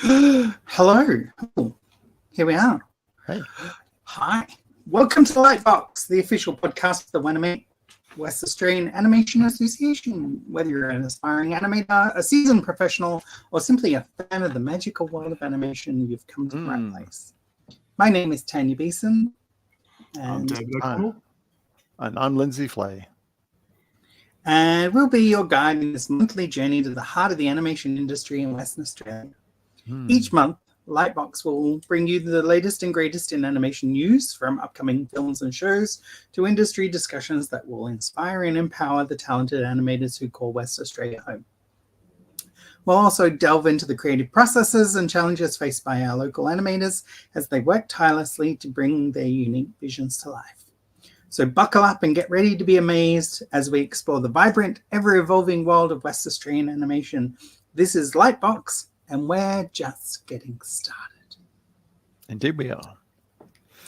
Hello. Oh, here we are. Hey. Hi. Welcome to Lightbox, the official podcast of the Waname West Australian Animation Association. Whether you're an aspiring animator, a seasoned professional, or simply a fan of the magical world of animation, you've come to the right place. My name is Tanya Beeson. I'm David O'Connell. And I'm Lindsay Flay. And we'll be your guide in this monthly journey to the heart of the animation industry in Western Australia. Each month, Lightbox will bring you the latest and greatest in animation news, from upcoming films and shows to industry discussions that will inspire and empower the talented animators who call West Australia home. We'll also delve into the creative processes and challenges faced by our local animators as they work tirelessly to bring their unique visions to life. So buckle up and get ready to be amazed as we explore the vibrant, ever-evolving world of West Australian animation. This is Lightbox, and we're just getting started. Indeed we are.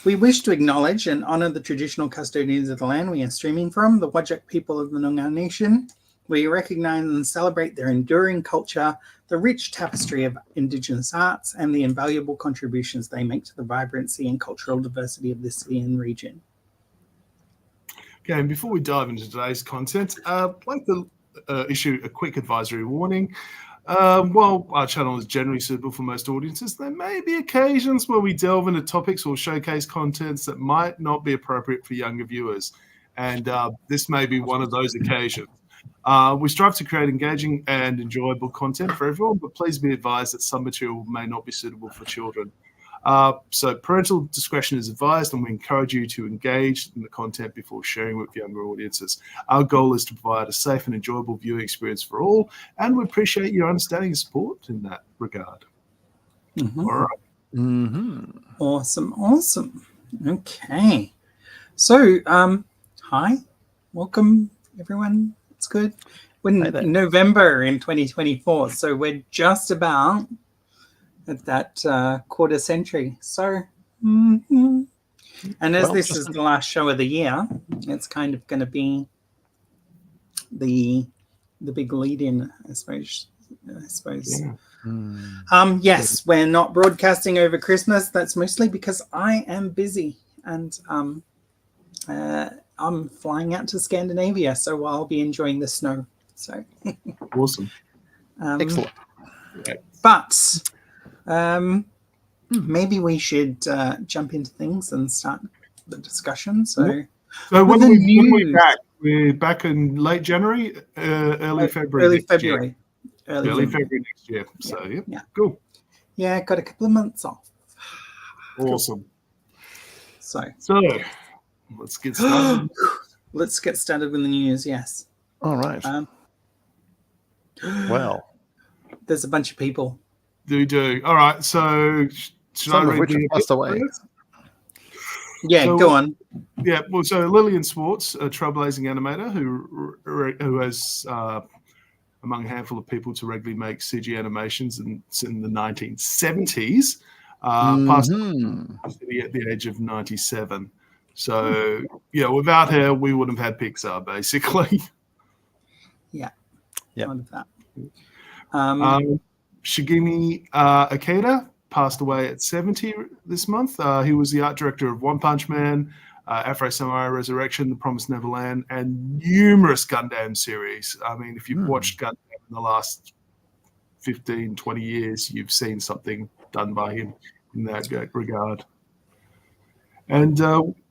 We wish to acknowledge and honour the traditional custodians of the land we are streaming from, the Whadjuk people of the Noongar Nation. We recognise and celebrate their enduring culture, the rich tapestry of Indigenous arts, and the invaluable contributions they make to the vibrancy and cultural diversity of this city and region. Okay, and before we dive into today's content, I'd like to issue a quick advisory warning. While our channel is generally suitable for most audiences, there may be occasions where we delve into topics or showcase contents that might not be appropriate for younger viewers, and this may be one of those occasions. We strive to create engaging and enjoyable content for everyone, but please be advised that some material may not be suitable for children. So parental discretion is advised, and we encourage you to engage in the content before sharing with younger audiences. Our goal is to provide a safe and enjoyable viewing experience for all, and we appreciate your understanding and support in that regard. Mm-hmm. All right. Mm-hmm. Awesome. Okay. So, hi. Welcome, everyone. It's good. We're in November in 2024, so we're just about at that quarter century. So, and as this is the last show of the year, it's kind of going to be the big lead-in, I suppose. Yeah. Yes, we're not broadcasting over Christmas. That's mostly because I am busy, and I'm flying out to Scandinavia, so I'll be enjoying the snow. So awesome, excellent. But maybe we should jump into things and start the discussion. So when are we back? We're back in late January, early February. Early February Next year. So yeah, cool. Yeah, got a couple of months off. Awesome. So let's get started. Let's get started with the news. Yes. All right. Well, there's a bunch of people. We do. All right. So should I read which have passed away? Yeah, go on. Yeah. Well, so Lillian Swartz, a trailblazing animator who has among a handful of people to regularly make CG animations in the 1970s, passed away at the age of 97. So without her, we wouldn't have had Pixar, basically. Yeah. Yeah. That. Shigeru Ikeda passed away at 70 this month. He was the art director of One Punch Man, Afro Samurai Resurrection, The Promised Neverland, and numerous Gundam series. I mean, if you've watched Gundam in the last 15, 20 years, you've seen something done by him in that regard. And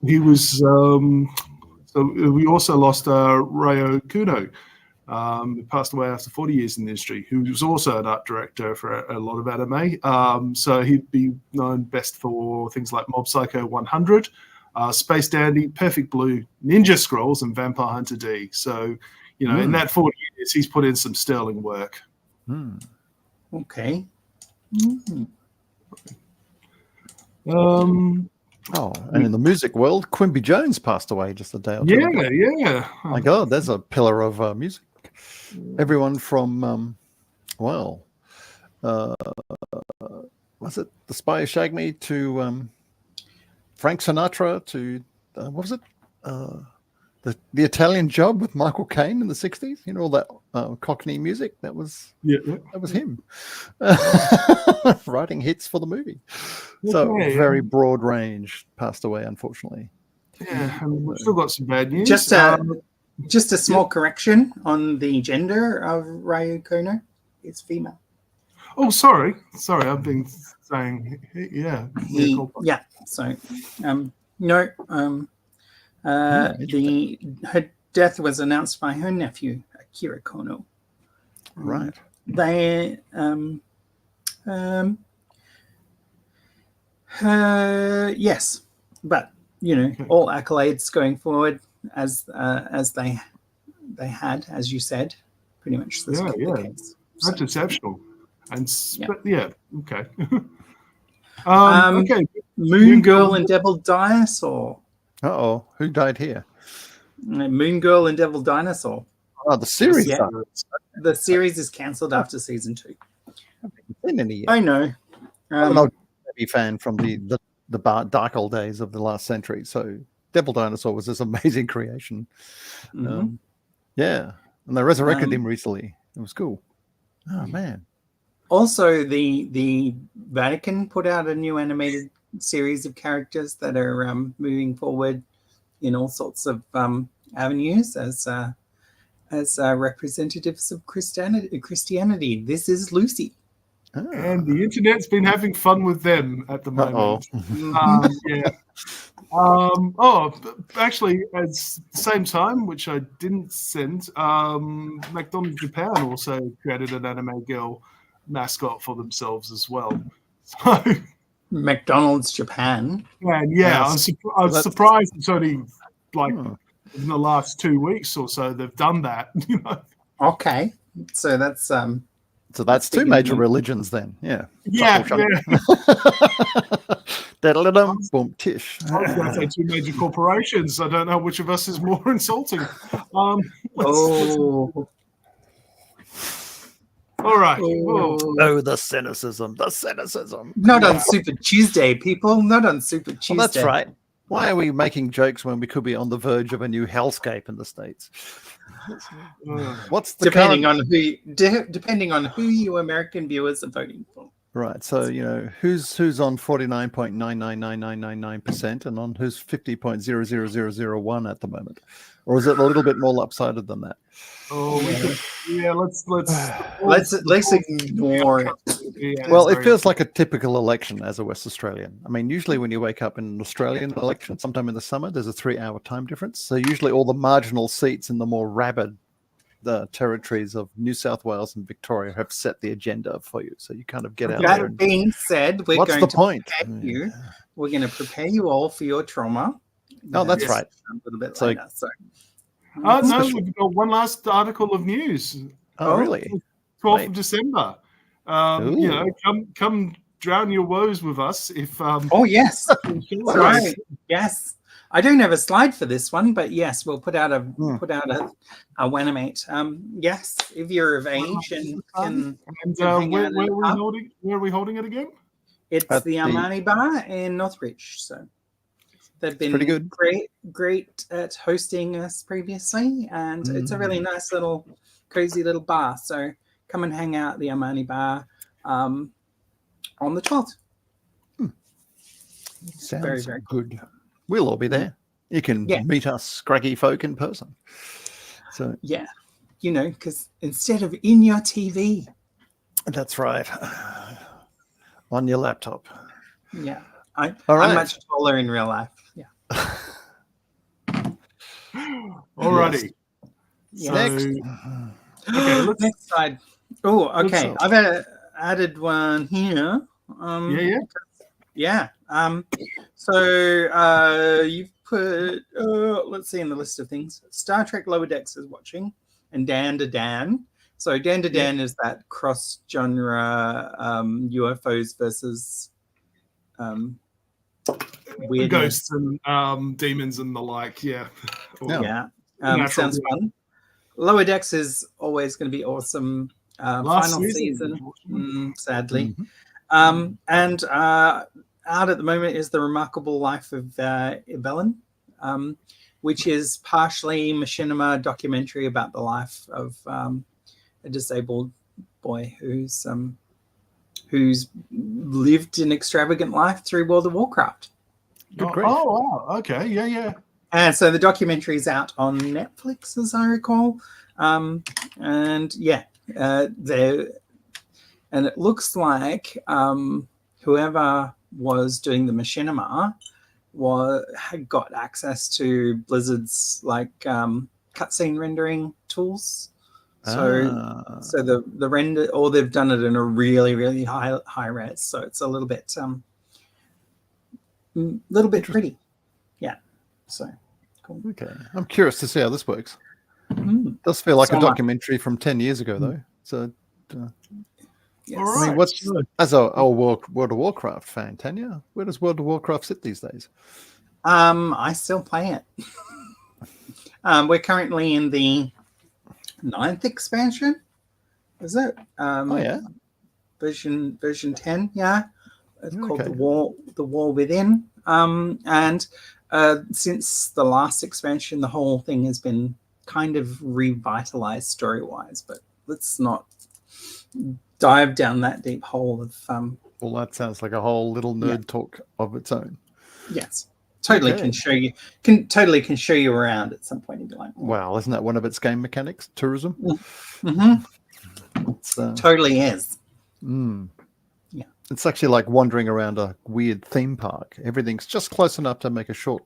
he was. So we also lost Ryo Kuno, who passed away after 40 years in the industry, who was also an art director for a lot of anime. So he'd be known best for things like Mob Psycho 100, Space Dandy, Perfect Blue, Ninja Scrolls, and Vampire Hunter D. So, in that 40 years, he's put in some sterling work. Okay. And in the music world, Quimby Jones passed away just a day or two ago. Yeah. My God, there's a pillar of music. Everyone from, was it The Spy Who Shagged Me to Frank Sinatra to, what was it? The Italian Job with Michael Caine in the 60s. All that Cockney music. That was him. writing hits for the movie. So Okay, very broad range. Passed away, unfortunately. Yeah, and we've still got some bad news. Just a small correction on the gender of Ryu Kono. It's female. Oh, sorry, I've been saying, yeah. Yeah. So, no. Her death was announced by her nephew, Akira Kono. Right. They, yes, but all accolades going forward as they had, as you said, pretty much the case. That's exceptional. And okay. Okay. Moon Girl and Devil Dinosaur. Uh-oh, who died here? Moon Girl and Devil Dinosaur. Oh, the series. Yeah. The series is cancelled after season 2. I know. I'm an heavy fan from the dark old days of the last century. So Devil Dinosaur was this amazing creation. Mm-hmm. Yeah, and they resurrected him recently. It was cool. Oh man. Also, the Vatican put out a new animated series of characters that are moving forward in all sorts of avenues as representatives of Christianity. This is Lucy. Oh. And the internet's been having fun with them at the moment. Actually, at the same time, which I didn't send, McDonald's Japan also created an anime girl mascot for themselves as well. So, McDonald's Japan. And I was surprised it's only like in the last 2 weeks or so they've done that. Okay, so that's So that's two major religions then. Yeah. Boom, tish. I was going to say two major corporations. I don't know which of us is more insulting. All right. Oh, the cynicism. Not on Super Tuesday, people. Not on Super Tuesday. Well, that's right. Why are we making jokes when we could be on the verge of a new hellscape in the States? What's the depending on who you American viewers are voting for? Right. So who's on 49.99999% and on who's 50.00001 at the moment, or is it a little bit more lopsided than that? Let's ignore it. Well, it feels like a typical election as a West Australian. I mean, usually when you wake up in an Australian election, sometime in the summer, there's a 3-hour time difference. So usually all the marginal seats in the more rabid territories of New South Wales and Victoria have set the agenda for you. So you kind of get out there. That being said, we're going to prepare you. We're going to prepare you all for your trauma. Oh, that's right. A little bit later. No, we've got one last article of news. Oh, really? 12th of December. Come drown your woes with us. If oh yes, right. Yes. I don't have a slide for this one, but yes, we'll put out a Wanimate. Yes, if you're of age and where are we holding it again? It's the Armani Bar in Northbridge. So they've been pretty good. Great at hosting us previously, and it's a really nice little cozy little bar. So come and hang out at the Armani Bar on the 12th. Sounds very, very good. We'll all be there. You can meet us scraggy folk in person. So because instead of in your TV. That's right. On your laptop. Yeah. I'm much taller in real life. Yeah. Alrighty. Yes. Okay, next slide. Oh, okay. I've added one here. So you've put let's see in the list of things. Star Trek Lower Decks is watching, and Dan to Dan. So Dan to Dan is that cross-genre UFOs versus weird ghosts and demons and the like. Yeah. Sounds fun. Lower Decks is always going to be awesome. Final season, sadly. And out at the moment is The Remarkable Life of Evelyn, which is partially machinima documentary about the life of a disabled boy who's who's lived an extravagant life through World of Warcraft. Good grief. Oh, wow. Okay. Yeah, yeah. And so the documentary is out on Netflix, as I recall. And yeah, and it looks like whoever was doing the machinima had got access to Blizzard's like cutscene rendering tools. So the render, or they've done it in a really, really high res. So it's a little bit pretty. Yeah. So cool. Okay. I'm curious to see how this works. Mm. Does feel like a documentary from 10 years ago, though. So, Yes. All I mean, right. as a World of Warcraft fan, Tanya, where does World of Warcraft sit these days? I still play it. We're currently in the 9th expansion. Is it? Oh yeah, version 10. Yeah, it's called Okay. the War Within. And since the last expansion, the whole thing has been kind of revitalized story-wise. But let's not dive down that deep hole of well, that sounds like a whole little nerd talk of its own. yes. Totally Okay. can show you around at some point and be like, Wow, isn't that one of its game mechanics? Tourism. mm-hmm. It's, Totally is. Yeah. It's actually like wandering around a weird theme park. Everything's just close enough to make a short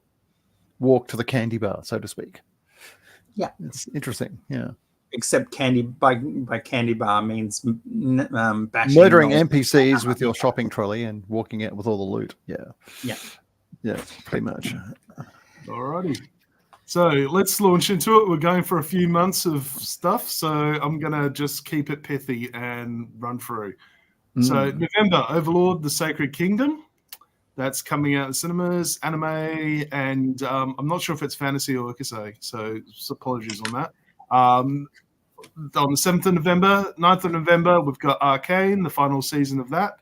walk to the candy bar, so to speak. Yeah. It's interesting. Yeah. Except candy by candy bar means bashing Murdering all- NPCs with your shopping trolley and walking out with all the loot. Yeah. Yeah. Yeah, pretty much. Alrighty. So let's launch into it. We're going for a few months of stuff, so I'm going to just keep it pithy and run through. So November, Overlord, The Sacred Kingdom. That's coming out in cinemas, anime, and I'm not sure if it's fantasy or isekai, so apologies on that. On the 7th of November, 9th of November, we've got Arcane, the final season of that.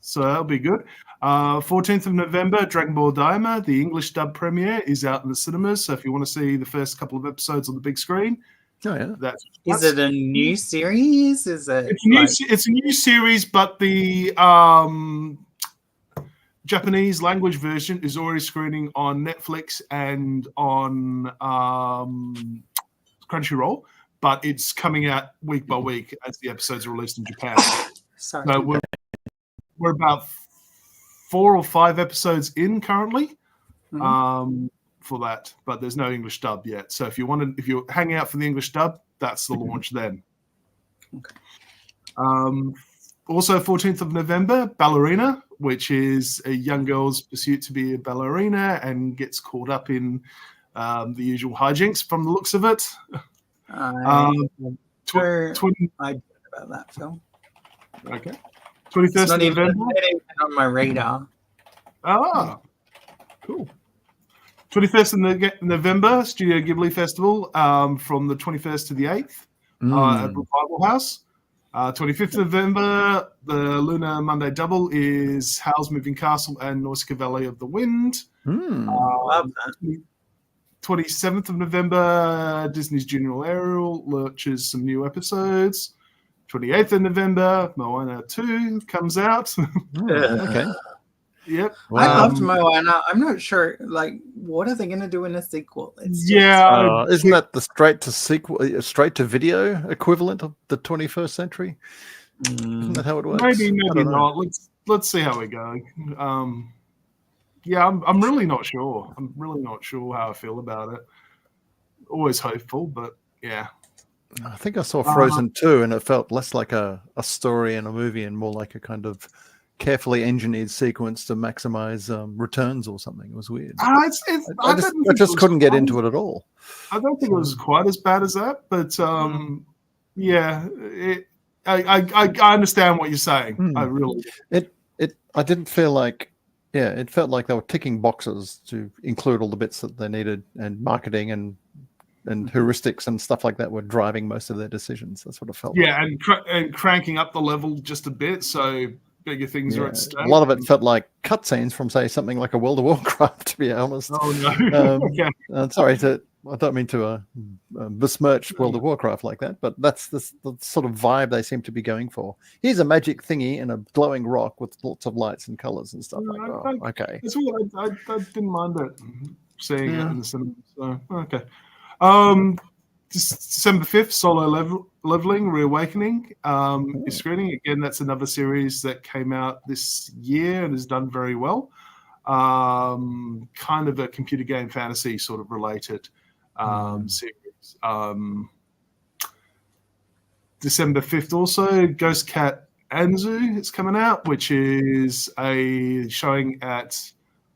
So that'll be good. 14th of November, Dragon Ball Daima, the English dub premiere is out in the cinemas. So if you want to see the first couple of episodes on the big screen, Oh yeah. Is it a new series? Is it? It's a new series, but the Japanese language version is already screening on Netflix and on Crunchyroll, but it's coming out week by week as the episodes are released in Japan. Sorry. So we're about 4 or 5 episodes in currently for that, but there's no English dub yet. So if you're hanging out for the English dub, that's the launch then. Okay. Also, 14th of November, Ballerina, which is a young girl's pursuit to be a ballerina and gets caught up in the usual hijinks from the looks of it. I Tw- twen- I know about that film. okay. It's 21st not of even November. on my radar. Ah, cool. 21st of November, Studio Ghibli Festival from the 21st to the 8th at Revival House. 25th of November, the Lunar Monday Double is Howl's Moving Castle and Nausicaa Valley of the Wind. Love that. 27th of November, Disney's Junior Ariel launches some new episodes. 28th of November, Moana 2 comes out. Okay. Yep. I loved Moana. I'm not sure, like, what are they going to do in a sequel? It's just- Isn't that the straight to video equivalent of the 21st century? Isn't that how it works? Maybe I don't know. not. Let's see how we go. Yeah, I'm really not sure. I'm really not sure how I feel about it. Always hopeful, but yeah. I think I saw Frozen 2 and it felt less like a story and a movie and more like a kind of carefully engineered sequence to maximize returns or something. It was weird. I just couldn't get into it at all. I don't think it was quite as bad as that, but yeah, I understand what you're saying. I really I didn't feel like it felt like they were ticking boxes to include all the bits that they needed, and marketing and heuristics and stuff like that were driving most of their decisions. That's what it felt like. Yeah, and cranking up the level just a bit, so bigger things are at stake. A lot of it felt like cutscenes from, say, something like a World of Warcraft, to be honest. Oh no! Okay. Sorry to I don't mean to besmirch World of Warcraft like that, but that's the sort of vibe they seem to be going for. Here's a magic thingy in a glowing rock with lots of lights and colors and stuff like that. Okay. That's what I didn't mind it seeing it in the cinema. So okay. December 5th, Solo Leveling Reawakening is screening. Again, that's another series that came out this year and has done very well. Kind of a computer game fantasy sort of related series. December 5th also, Ghost Cat Anzu is coming out, which is a showing at,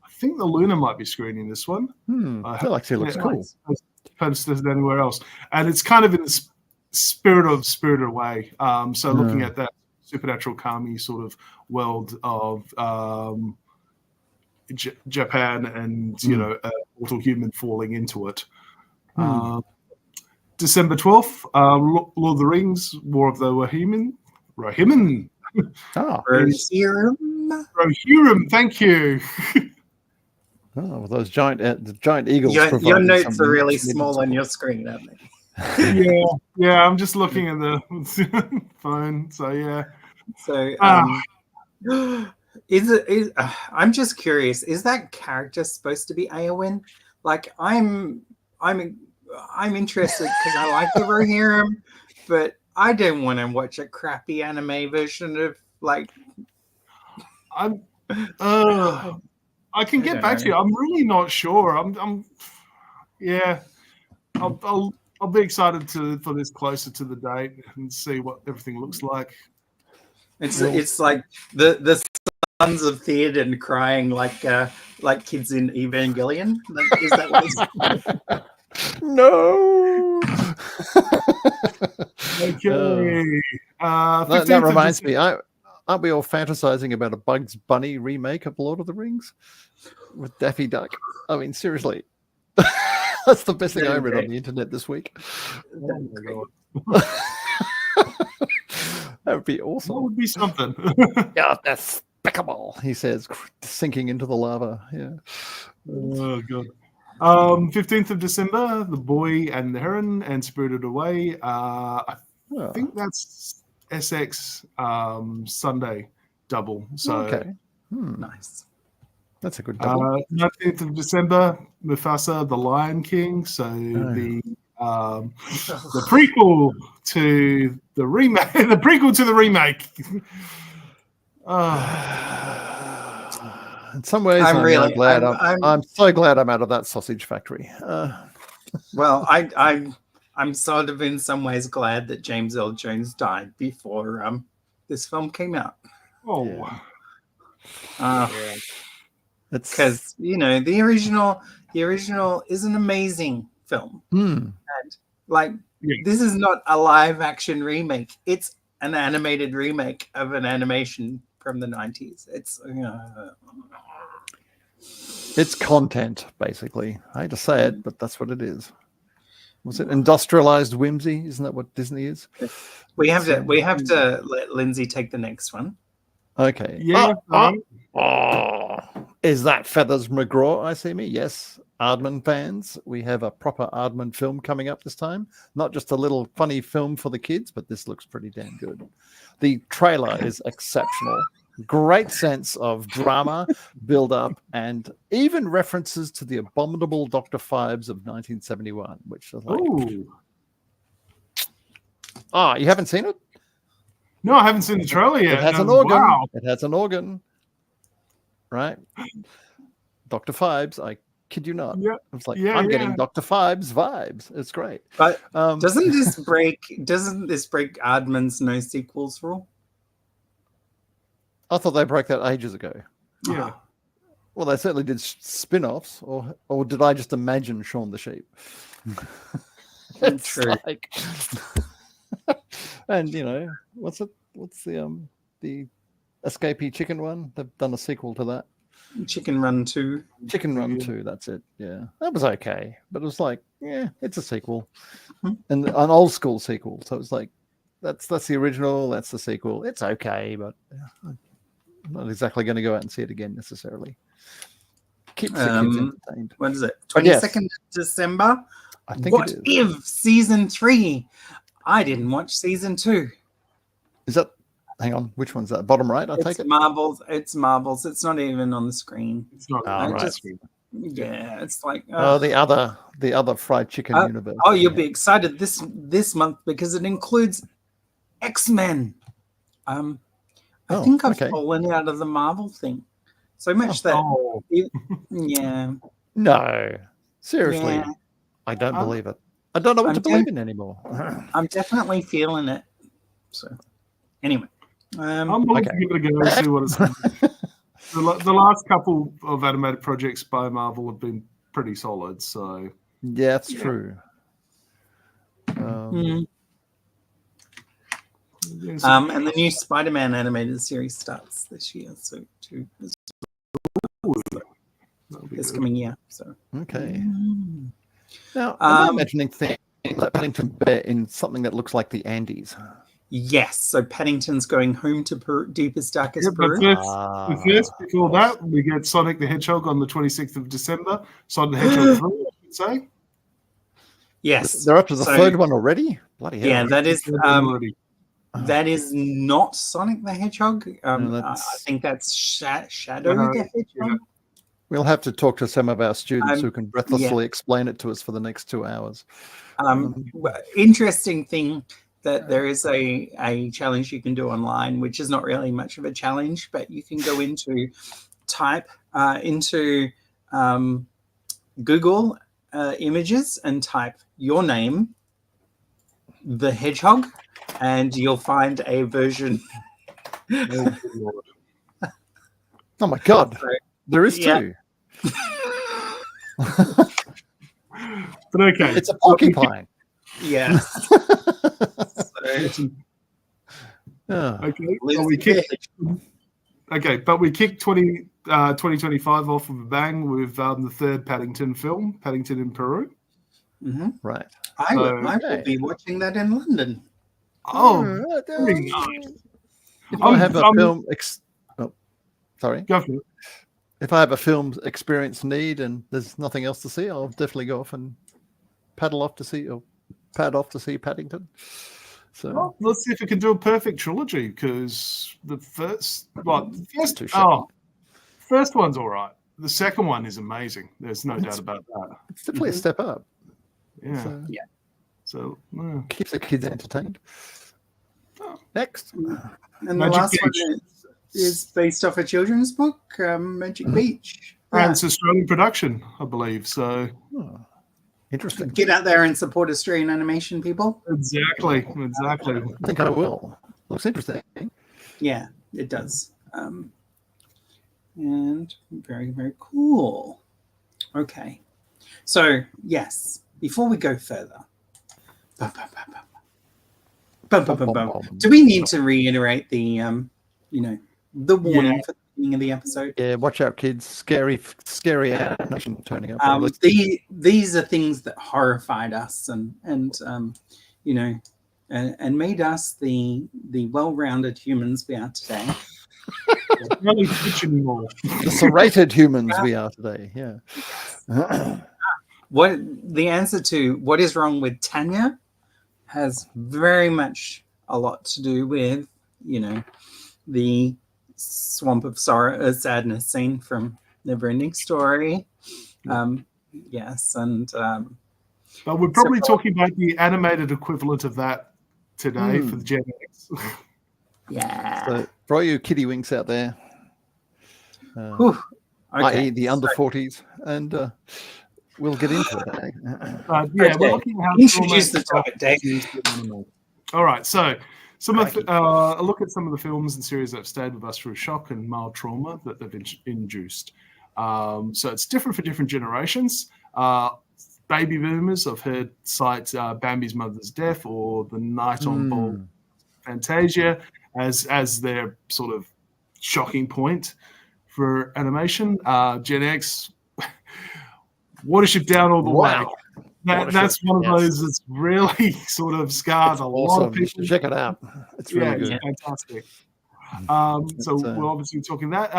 I think the Luna might be screening this one. That actually looks cool. Posted anywhere else. And it's kind of in the Spirited Away. So looking at that supernatural kami sort of world of Japan and, a mortal human falling into it. December 12th, Lord of the Rings, War of the Rohirrim. Rohirrim, thank you. With those giant eagles. Your notes are really small on your screen, aren't they? Yeah. I'm just looking at the phone. So yeah. So I'm just curious. Is that character supposed to be Eowyn? Like I'm interested because I like the Rohirrim, but I don't want to watch a crappy anime version of like. I can get back to you. I'm really not sure. I'll be excited for this closer to the date and see what everything looks like. It's like the sons of Theoden crying like kids in Evangelion. Is that what it's? No. Okay. That reminds me. Aren't we all fantasizing about a Bugs Bunny remake of Lord of the Rings with Daffy Duck? I mean, seriously. That's the best thing I read on the internet this week. Oh my God. That would be awesome. That would be something. Yeah, despicable, he says, sinking into the lava. Yeah. Oh, God. 15th of December, The Boy and the Heron and Spirited Away. I think that's SX Sunday double. So okay. Nice. That's a good double. 19th of December, Mufasa, The Lion King. So the prequel to the remake. The prequel to the remake. In some ways, I'm really glad. I'm so glad I'm out of that sausage factory. Well, I'm sort of in some ways glad that James Earl Jones died before this film came out. Oh, because the original is an amazing film, and this is not a live action remake; it's an animated remake of an animation from the 90s. It's content, basically. I hate to say it, but that's what it is. Was it industrialized whimsy? Isn't that what Disney is? We have to let Lindsay take the next one. Okay. Yeah. Is that Feathers McGraw? I see me. Yes. Aardman fans, we have a proper Aardman film coming up this time. Not just a little funny film for the kids, but this looks pretty damn good. The trailer is exceptional. Great sense of drama, build-up, and even references to the abominable Dr. Phibes of 1971, which is like... Oh, you haven't seen it? No, I haven't seen the trailer yet. It has an organ. Wow. It has an organ. Right? Dr. Phibes, I kid you not. Yeah. It's like, I'm getting Dr. Phibes vibes. It's great. But doesn't this break Aardman's no sequels rule? I thought they broke that ages ago. Yeah. Well, they certainly did spin-offs, or did I just imagine Shaun the Sheep? It's true. Like... and what's the Escapee Chicken one? They've done a sequel to that. Chicken Run 2. Chicken Run 2, that's it. Yeah. That was okay. But it was like, it's a sequel. And an old school sequel. So it's like, that's the original, that's the sequel. It's okay, but I'm not exactly going to go out and see it again necessarily. Keeps the kids entertained. What is it? 22nd December. I think What it is. if season 3? I didn't watch season 2. Is that? Hang on, which one's that? Bottom right, I take It's it. Marbles. It's Marbles. It's not even on the screen. It's not. Oh, right. Yeah, it's like. Oh, the other fried chicken universe. Oh, you'll be excited this month because it includes X-Men. I think I've fallen out of the Marvel thing so much yeah. No, seriously, Yeah. I don't believe it. I don't know what to believe in anymore. I'm definitely feeling it. So, anyway, I'm willing to give it a go and see what it's like. The last couple of animated projects by Marvel have been pretty solid. So yeah, that's true. and the new Spider-Man animated series starts this year, so too. This coming year. So okay. Now, I'm imagining things like Paddington Bear in something that looks like the Andes. Yes, so Paddington's going home to Peru, deepest, darkest Peru. The first before that, we get Sonic the Hedgehog on the 26th of December. Sonic the Hedgehog 3, I should say. Yes. They're up to the third one already? Bloody hell. Yeah, that is not Sonic the Hedgehog. I think that's Shadow the Hedgehog. We'll have to talk to some of our students who can breathlessly explain it to us for the next 2 hours. Interesting thing that there is a challenge you can do online, which is not really much of a challenge, but you can go into Google images and type your name, the hedgehog, and you'll find a version. Oh my God. There is two. But okay. It's a porcupine. Yes. But we kicked 2025 off with a bang with the third Paddington film, Paddington in Peru. Mm-hmm. Right. I will be watching that in London. Oh, very nice. If I have a film... sorry. Go for it. If I have a film experience need and there's nothing else to see, I'll definitely go off and pad off to see Paddington. So let's see if we can do a perfect trilogy, because the first one's all right. The second one is amazing. There's no doubt about that. It's definitely a step up. Yeah. So keeps the kids entertained. Next. And the last one is based off a children's book, Magic Beach. And it's Australian production, I believe. So interesting. Get out there and support Australian animation, people. Exactly. I think I will. Looks interesting. Yeah, it does. And very, very cool. Okay. So, yes, before we go further, do we need to reiterate the, the warning for the beginning of the episode? Yeah, watch out, kids. Scary animation turning up. These are things that horrified us and made us the well-rounded humans we are today. Really teach anymore. The serrated humans we are today. Yeah. What the answer to what is wrong with Tanya has very much a lot to do with, the swamp of sorrow, sadness scene from Neverending Story. Yes, and but we're probably talking about the animated equivalent of that today for the Gen X. Yeah. So for all you kiddie winks out there, i.e. the under 40s, and we'll get into it. We're looking at how introduce the topic, Dave. All right, so a look at some of the films and series that have stayed with us through shock and mild trauma that they've induced. So it's different for different generations. Baby boomers, I've heard cite Bambi's Mother's Death or The Night on Ball Fantasia as their sort of shocking point for animation. Gen X, Watership Down all the way. That's one of those that's really sort of scarred a lot of people. Check it out. It's really good. Fantastic. So we're obviously talking that.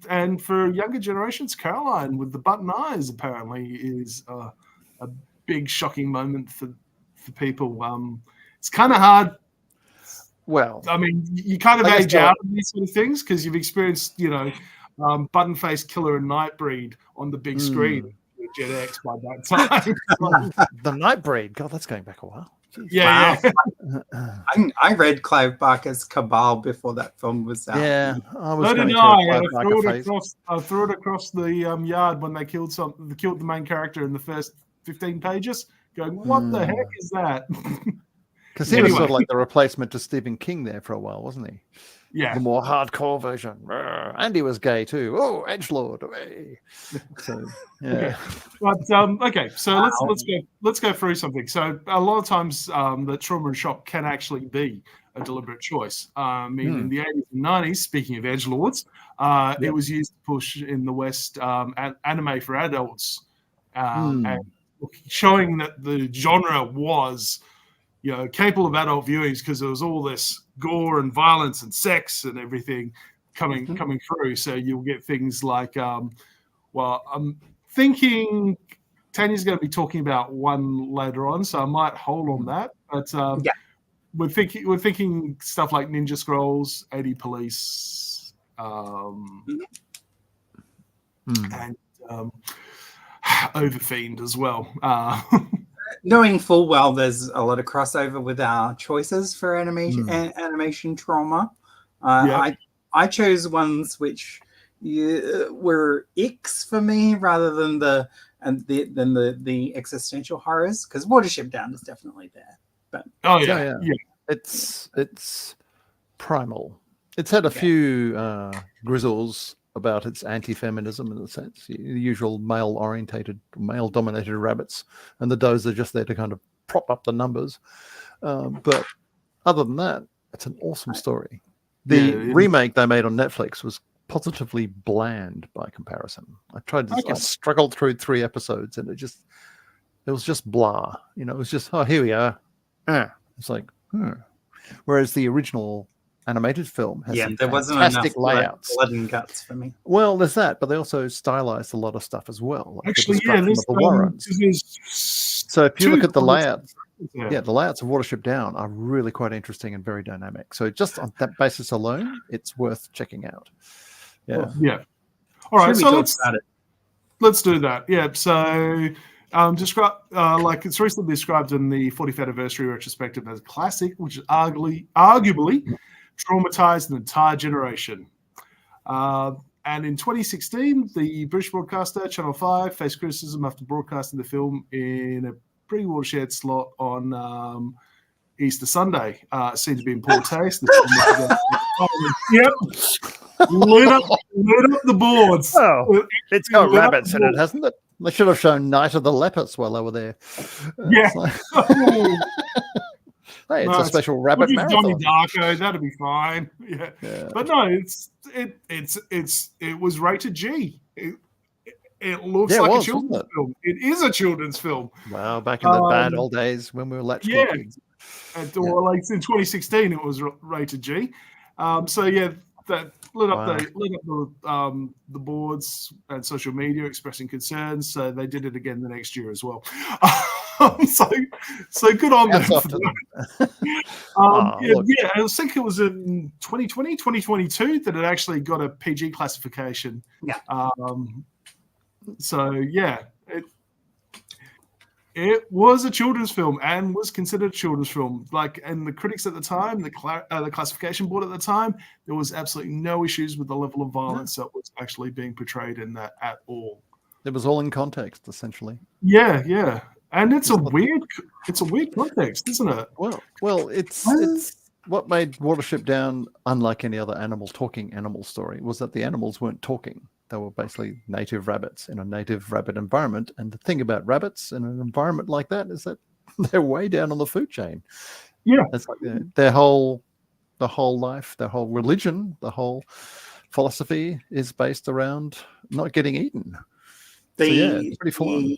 And for younger generations, Caroline with the button eyes apparently is a big shocking moment for people. It's kind of hard. Well, I mean, you kind of I guess age out of these sort of things because you've experienced, Button-Faced Killer and Nightbreed on the big screen. Gen X by that time. the Nightbreed. God, that's going back a while. Jeez. Yeah. I read Clive Barker's Cabal before that film was out. Yeah, I was So going did through a Clive I Barker threw it phase. I threw it across the yard when they killed the main character in the first 15 pages. Going, what the heck is that? Because he was sort of like the replacement to Stephen King there for a while, wasn't he? Yeah. The more hardcore version. And he was gay too. Oh, edgelord. So yeah. Okay. But okay, so let's go through something. So a lot of times the trauma and shock can actually be a deliberate choice. I mean, in the 80s and 90s, speaking of edgelords, it was used to push in the West anime for adults, and showing that the genre was capable of adult viewings because there was all this gore and violence and sex and everything coming through. So you'll get things like, I'm thinking Tanya's going to be talking about one later on, so I might hold on that. But we're thinking stuff like Ninja Scrolls, 80 Police, and Overfiend as well. Knowing full well there's a lot of crossover with our choices for animation trauma. I chose ones which were icks for me rather than the existential horrors, because Watership Down is definitely there. But it's primal. It's had a few grizzles about its anti-feminism in a sense, the usual male-dominated rabbits, and the does are just there to kind of prop up the numbers. But other than that, it's an awesome story. The remake they made on Netflix was positively bland by comparison. I struggled through 3 episodes, and it was just blah. It was just, here we are. It's like, Whereas the original animated film has some there wasn't fantastic enough layouts. blood and guts for me. Well, there's that, but they also stylized a lot of stuff as well. Like Actually, the Warrens. So if you look at the layouts, the layouts of Watership Down are really quite interesting and very dynamic. So just on that basis alone, it's worth checking out. Yeah. All right, so let's do that. Yeah. So describe like it's recently described in the 40th anniversary retrospective as a classic, which is arguably traumatized an entire generation. And in 2016, the British broadcaster Channel 5 faced criticism after broadcasting the film in a pre-watershed slot on Easter Sunday. It seemed to be in poor taste. Lit up the boards. Oh, it's got rabbits in it, hasn't it? They should have shown Night of the Leopards while they were there. Hey, it's a special rabbit marathon. Donnie Darko, that'd be fine. Yeah. But no, it was rated G. It looks like a children's film. It is a children's film. Wow, back in the bad old days when we were latchkey kids. Or like in 2016, it was rated G. That lit up the boards and social media expressing concerns. So they did it again the next year as well. So good on them. I think it was in 2020, 2022 that it actually got a PG classification. It was a children's film and was considered a children's film. And the critics at the time, the classification board at the time, there was absolutely no issues with the level of violence that was actually being portrayed in that at all. It was all in context, essentially. Yeah. And it's a weird context, isn't it? Well, it's what made Watership Down unlike any other talking animal story was that the animals weren't talking. They were basically native rabbits in a native rabbit environment. And the thing about rabbits in an environment like that is that they're way down on the food chain. Yeah. It's like the whole life, their whole religion, the whole philosophy is based around not getting eaten. It's pretty full on.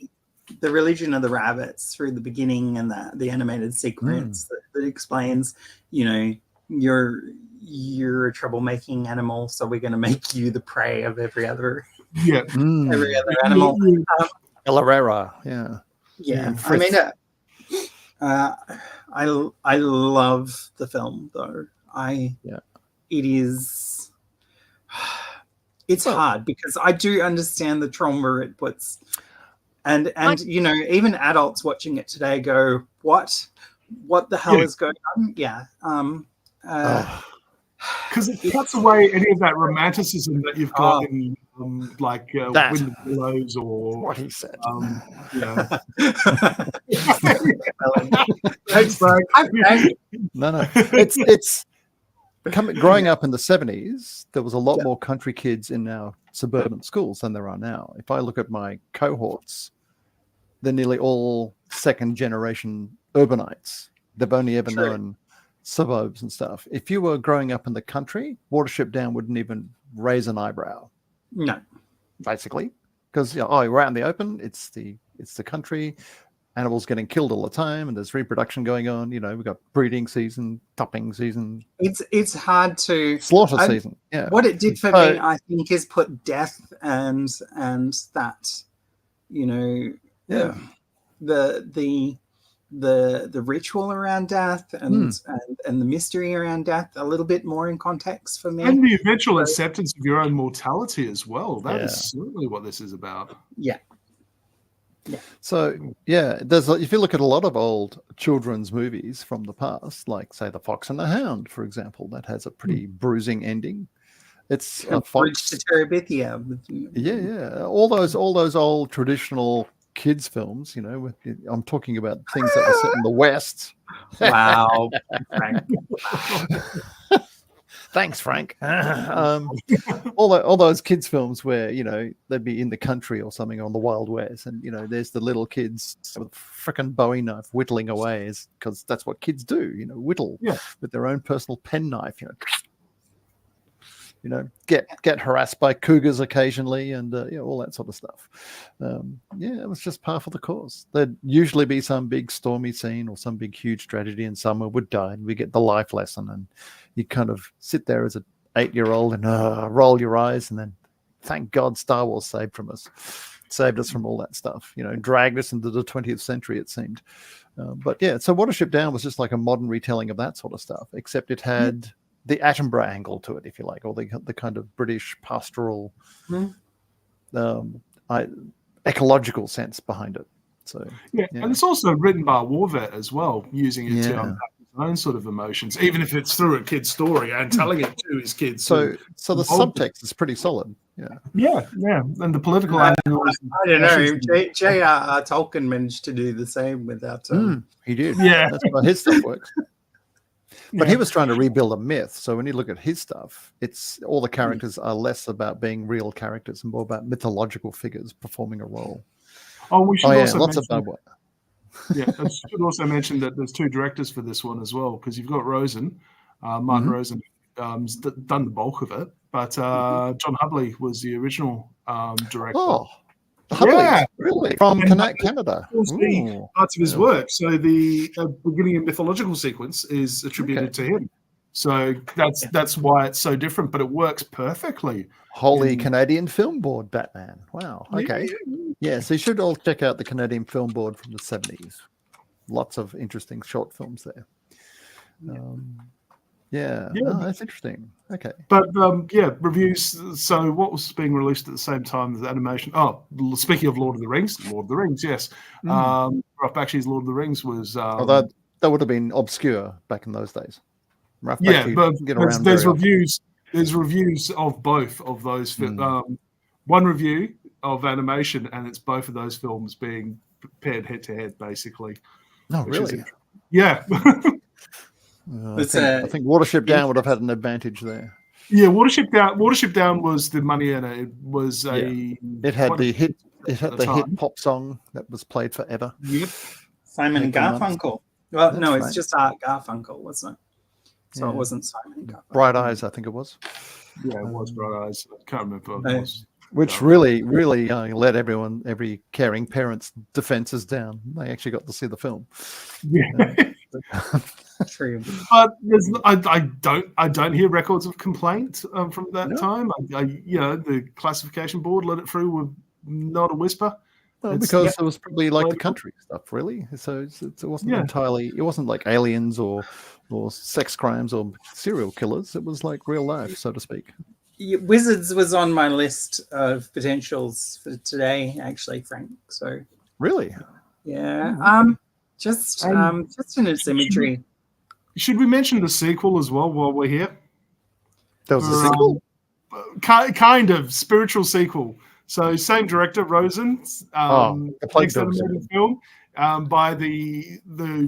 The religion of the rabbits through the beginning and the animated sequence that explains, you're a troublemaking animal, so we're going to make you the prey of every other animal. El Herrera, Yeah, And I mean, Frith. I love the film though. It is. It's hard because I do understand the trauma it puts, and you know, even adults watching it today go, "What the hell is going on?" Yeah. Because it cuts away any of that romanticism that you've got in like Wind of Willows or what he said. Thanks, Frank. No. It's growing up in the 70s, there was a lot more country kids in our suburban schools than there are now. If I look at my cohorts, they're nearly all second generation urbanites. They've only ever known suburbs and stuff. If you were growing up in the country, Watership Down wouldn't even raise an eyebrow. No. Basically. Because we're out in the open, it's the country, animals getting killed all the time, and there's reproduction going on. You know, we've got breeding season, topping season. It's hard to slaughter season. Yeah. What it did for me, I think, is put death and that, you know, the ritual around death and the mystery around death a little bit more in context for me. And the eventual acceptance of your own mortality as well. That is certainly what this is about. Yeah. So there's if you look at a lot of old children's movies from the past, like say The Fox and the Hound, for example, that has a pretty bruising ending. It's a fox to Terabithia. Yeah. All those old traditional kids films, you know, I'm talking about things that were set in the West. Wow. Frank. Thanks, Frank. All those kids films where, you know, they'd be in the country or something on the Wild West, and, you know, there's the little kids with a frickin' Bowie knife whittling away, because that's what kids do, you know, whittle with their own personal pen knife, you know, get harassed by cougars occasionally, and all that sort of stuff. It was just par for the course. There'd usually be some big stormy scene or some big huge tragedy, and someone would die, and we get the life lesson, and you kind of sit there as an 8-year-old and roll your eyes, and then thank God Star Wars saved us from all that stuff. You know, dragged us into the 20th century, it seemed. So Watership Down was just like a modern retelling of that sort of stuff, except it had the Attenborough angle to it, if you like, or the kind of British pastoral, ecological sense behind it. So and it's also written by a war vet as well, using it to unpack his own sort of emotions, even if it's through a kid's story and telling it to his kids. So the subtext is pretty solid. Yeah, and the political angles. I don't know. J.R.R. Tolkien managed to do the same without. He did. Yeah, that's why his stuff works. But he was trying to rebuild a myth. So when you look at his stuff, it's all the characters are less about being real characters and more about mythological figures performing a role. Oh, we should also lots mention, of bad work. I should also mention that there's 2 directors for this one as well, because you've got Rosen, Martin Rosen, done the bulk of it, but John Hubley was the original director. Oh, Hubley, really? From Canada. Parts of his work. So the beginning of mythological sequence is attributed to him. So that's why it's so different, but it works perfectly. Holy Canadian Film Board, Batman. Wow. Okay. Yeah, so you should all check out the Canadian Film Board from the 70s. Lots of interesting short films there. That's interesting. Okay. But reviews. So what was being released at the same time as animation? Oh, speaking of Lord of the Rings, yes. Ralph Bakshi's Lord of the Rings was. That would have been obscure back in those days. But there's reviews. There's reviews of both of those. One review of animation, and it's both of those films being paired head to head, basically. Oh, really? Yeah. I think Watership Down would have had an advantage there. Yeah, Watership Down was the money earner. It was It had the hit pop song that was played forever. Yep. Simon and Garfunkel. Well, no, it's just Art Garfunkel, wasn't it? So it wasn't Simon and Garfunkel. Bright Eyes, I think it was. Yeah, it was Bright Eyes. I can't remember what it was. Which really let every caring parent's defenses down. They actually got to see the film. Yeah. True. But I don't hear records of complaint from that time. The classification board let it through with not a whisper. because it was probably like the country stuff, really. So it wasn't entirely. It wasn't like aliens or sex crimes or serial killers. It was like real life, so to speak. Wizards was on my list of potentials for today, actually, Frank. So really, just in its imagery. Should we mention the sequel as well while we're here? There was a sequel, kind of spiritual sequel. So same director, Rosen. the Plague Dogs film by the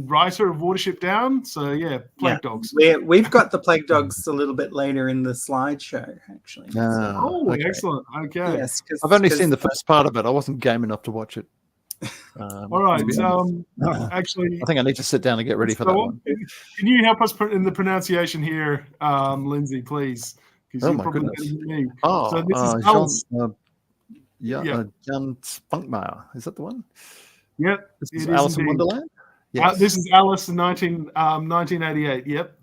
writer of Watership Down. So Plague Dogs. We've got the Plague Dogs a little bit later in the slideshow, actually. Okay. Excellent. Okay. Yes, I've only seen the first part of it. I wasn't game enough to watch it. All right. Actually, I think I need to sit down and get ready for that one. Can you help us in the pronunciation here, Lindsay, please? Oh my goodness! So this is Alice. Jan Spunkmeyer. Is that the one? Yep. This is Alice in Wonderland? Yes. This is Alice in 1988. Yep.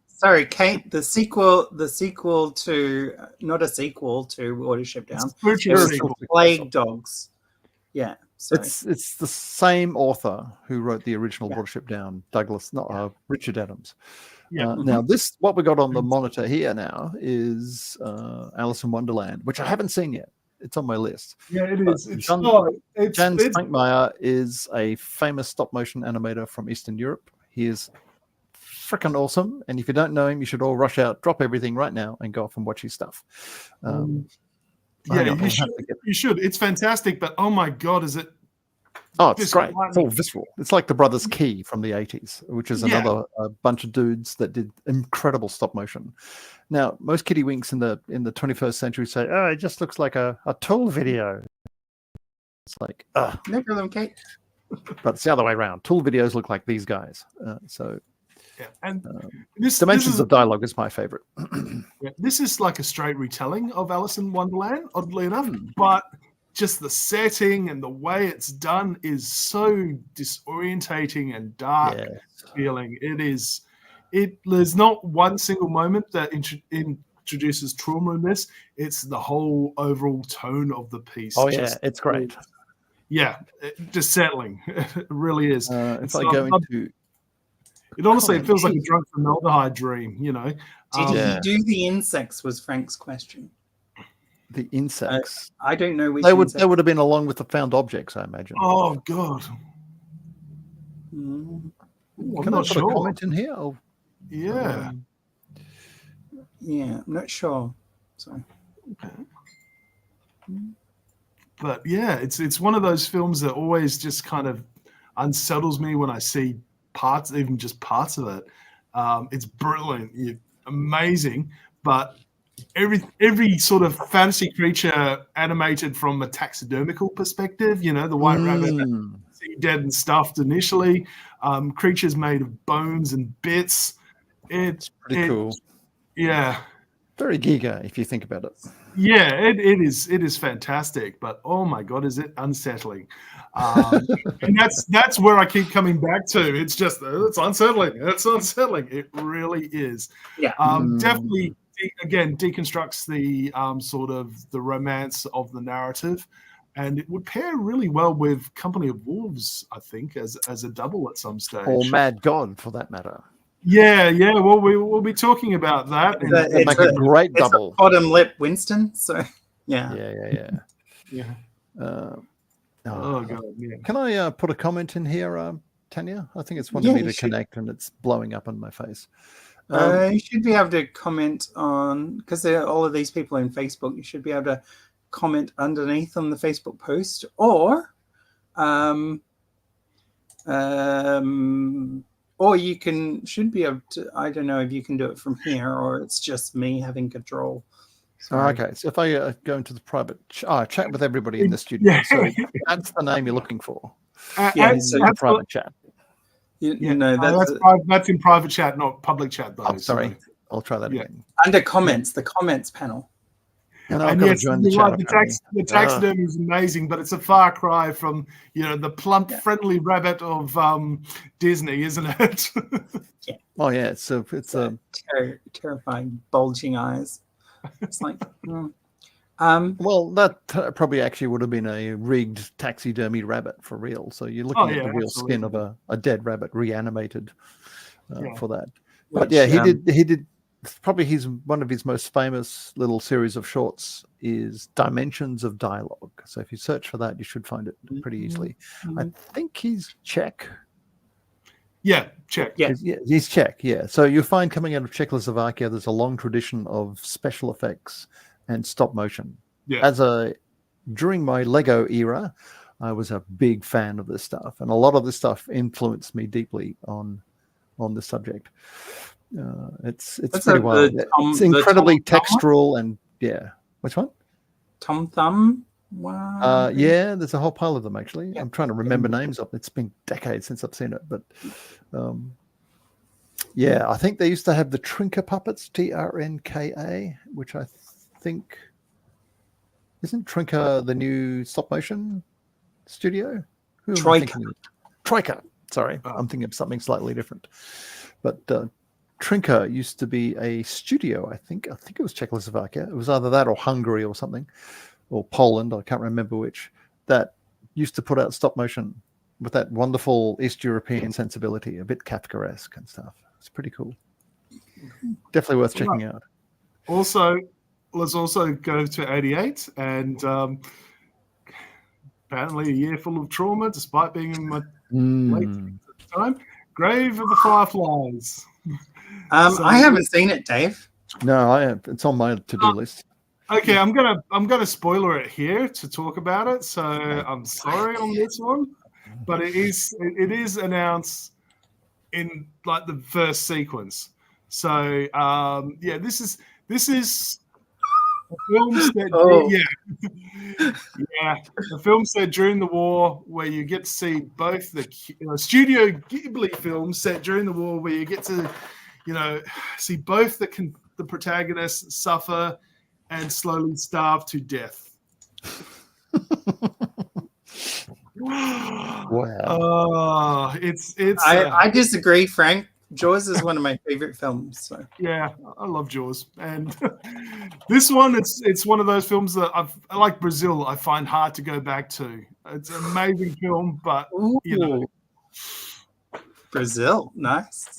Sorry, Kate, the sequel to, not a sequel to Watership Down. Spiritual Plague Dogs. Yeah. Sorry. It's the same author who wrote the original Watership Down, Richard Adams. Yeah. Now what we got on the monitor here now is Alice in Wonderland, which I haven't seen yet. It's on my list. Yeah, it is. Jan Spunkmeyer is a famous stop motion animator from Eastern Europe. He is freaking awesome. And if you don't know him, you should all rush out, drop everything right now, and go off and watch his stuff. You should. It's fantastic, but oh my God, is it? Oh, it's great. It's all visceral. It's like the Brothers Key from the 80s, which is another bunch of dudes that did incredible stop motion. Now, most kiddie winks in the 21st century say, "Oh, it just looks like a Tool video." It's like, no problem, Kate. But it's the other way around. Tool videos look like these guys. And Dimensions of Dialogue is my favorite. This is like a straight retelling of Alice in Wonderland, oddly enough, but just the setting and the way it's done is so disorientating and dark feeling. There's not one single moment that introduces trauma in this. It's the whole overall tone of the piece. It's great. Just settling. It really is. If I go into... It honestly it feels like a drunk formaldehyde dream, you know. Did he do the insects was Frank's question. The insects. I don't know which they would have been along with the found objects, I imagine. Oh God. Can I'm I not put sure. a comment in here? I'm not sure. Sorry. Okay. But it's one of those films that always just kind of unsettles me when I see parts, even just parts of it. It's brilliant, amazing, but every sort of fantasy creature animated from a taxidermical perspective, the white rabbit dead and stuffed initially, creatures made of bones and bits. It's pretty cool. Yeah, very Giga if you think about it. Yeah, it is fantastic, but oh my God, is it unsettling? And that's where I keep coming back to. It's just it's unsettling. It's unsettling. It really is. Yeah. Definitely. Again, deconstructs the sort of the romance of the narrative, and it would pair really well with Company of Wolves, I think, as a double at some stage. Or Mad God, for that matter. Yeah. Well, we'll be talking about that. It'd make a great double. Bottom lip Winston. So Yeah. Oh God. Yeah. Can I put a comment in here, Tanya? I think it's wanting me to connect, and it's blowing up on my face. You should be able to comment on, because all of these people in Facebook, you should be able to comment underneath on the Facebook post, or you should be able to, I don't know if you can do it from here, or it's just me having control. Okay, so if I go into the private chat with everybody in the studio, so that's the name you're looking for. So the private chat. That's in private chat, not public chat, though. Oh, sorry, I'll try that again. Under comments, the comments panel. And yes, the taxidermy is amazing, but it's a far cry from the plump, friendly rabbit of Disney, isn't it? Oh yeah, it's terrifying, bulging eyes. It's like, Well, that probably actually would have been a rigged taxidermy rabbit for real. So you're looking at the real skin of a dead rabbit reanimated for that. But yeah, he did. Probably one of his most famous little series of shorts is Dimensions of Dialogue. So if you search for that, you should find it pretty easily. I think he's Czech. Yeah, Czech. Yeah. He's Czech. Yeah. So you find coming out of Czechoslovakia, there's a long tradition of special effects and stop motion. Yeah. During my Lego era, I was a big fan of this stuff, and a lot of this stuff influenced me deeply on the subject. It's pretty wild. It's incredibly textural and Which one? Tom Thumb. Wow. Yeah, there's a whole pile of them actually. I'm trying to remember names of them. It's been decades since I've seen it, but I think they used to have the Trinka puppets, TRNKA, which I think isn't Trinka the new stop motion studio? Troika. Sorry, I'm thinking of something slightly different. But Trinka used to be a studio. I think it was Czechoslovakia. It was either that or Hungary or something, or Poland. I can't remember which. That used to put out stop motion with that wonderful East European sensibility, a bit Kafkaesque and stuff. It's pretty cool. Definitely worth checking out. Also, let's also go to 88 and apparently a year full of trauma, despite being in my late at the time. Grave of the Fireflies. I haven't seen it, Dave. No, it's on my to-do list. Okay, I'm gonna spoiler it here to talk about it. So I'm sorry on this one, but it is announced in like the first sequence. So this is a film set. The film set during the war, where you get to see both the Studio Ghibli film set during the war, where you get to see both the protagonists suffer and slowly starve to death. Wow. It's. I disagree, Frank. Jaws is one of my favorite films. So. Yeah, I love Jaws, and this one, it's one of those films that I like Brazil. I find hard to go back to. It's an amazing film, but Brazil, nice.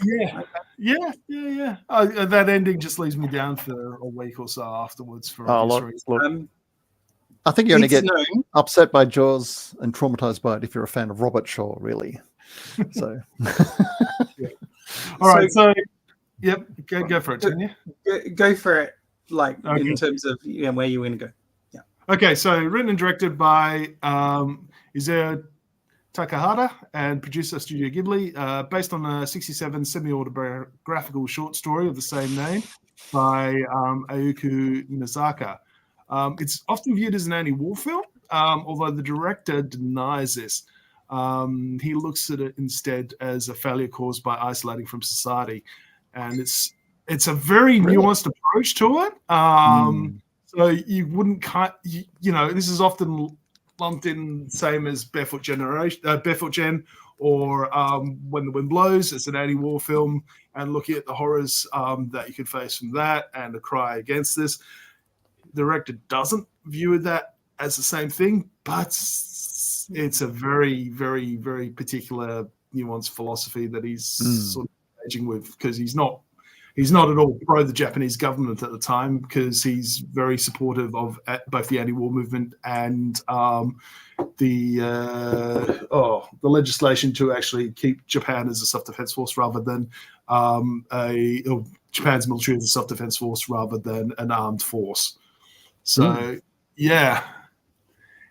Yeah. That ending just leaves me down for a week or so afterwards. I think you only get upset by Jaws and traumatized by it if you're a fan of Robert Shaw, really. So. All right, so go for it, Tanya. Go for it, in terms of where you want to go. Yeah. Okay, so written and directed by Isao Takahata and producer Studio Ghibli, based on a 1967 semi-autobiographical short story of the same name by Ayuko Nizaka. It's often viewed as an anti-war film, although the director denies this. He looks at it instead as a failure caused by isolating from society, and it's a very nuanced approach to it. So you wouldn't this is often lumped in same as Barefoot Gen, or When the Wind Blows. It's an anti-war film, and looking at the horrors that you could face from that and a cry against this. The director doesn't view that as the same thing, but it's a very, very, very particular nuanced philosophy that he's sort of engaging with, because he's not at all pro the Japanese government at the time, because he's very supportive of both the anti-war movement and the legislation to actually keep Japan as a self-defense force rather than Japan's military as a self-defense force rather than an armed force. So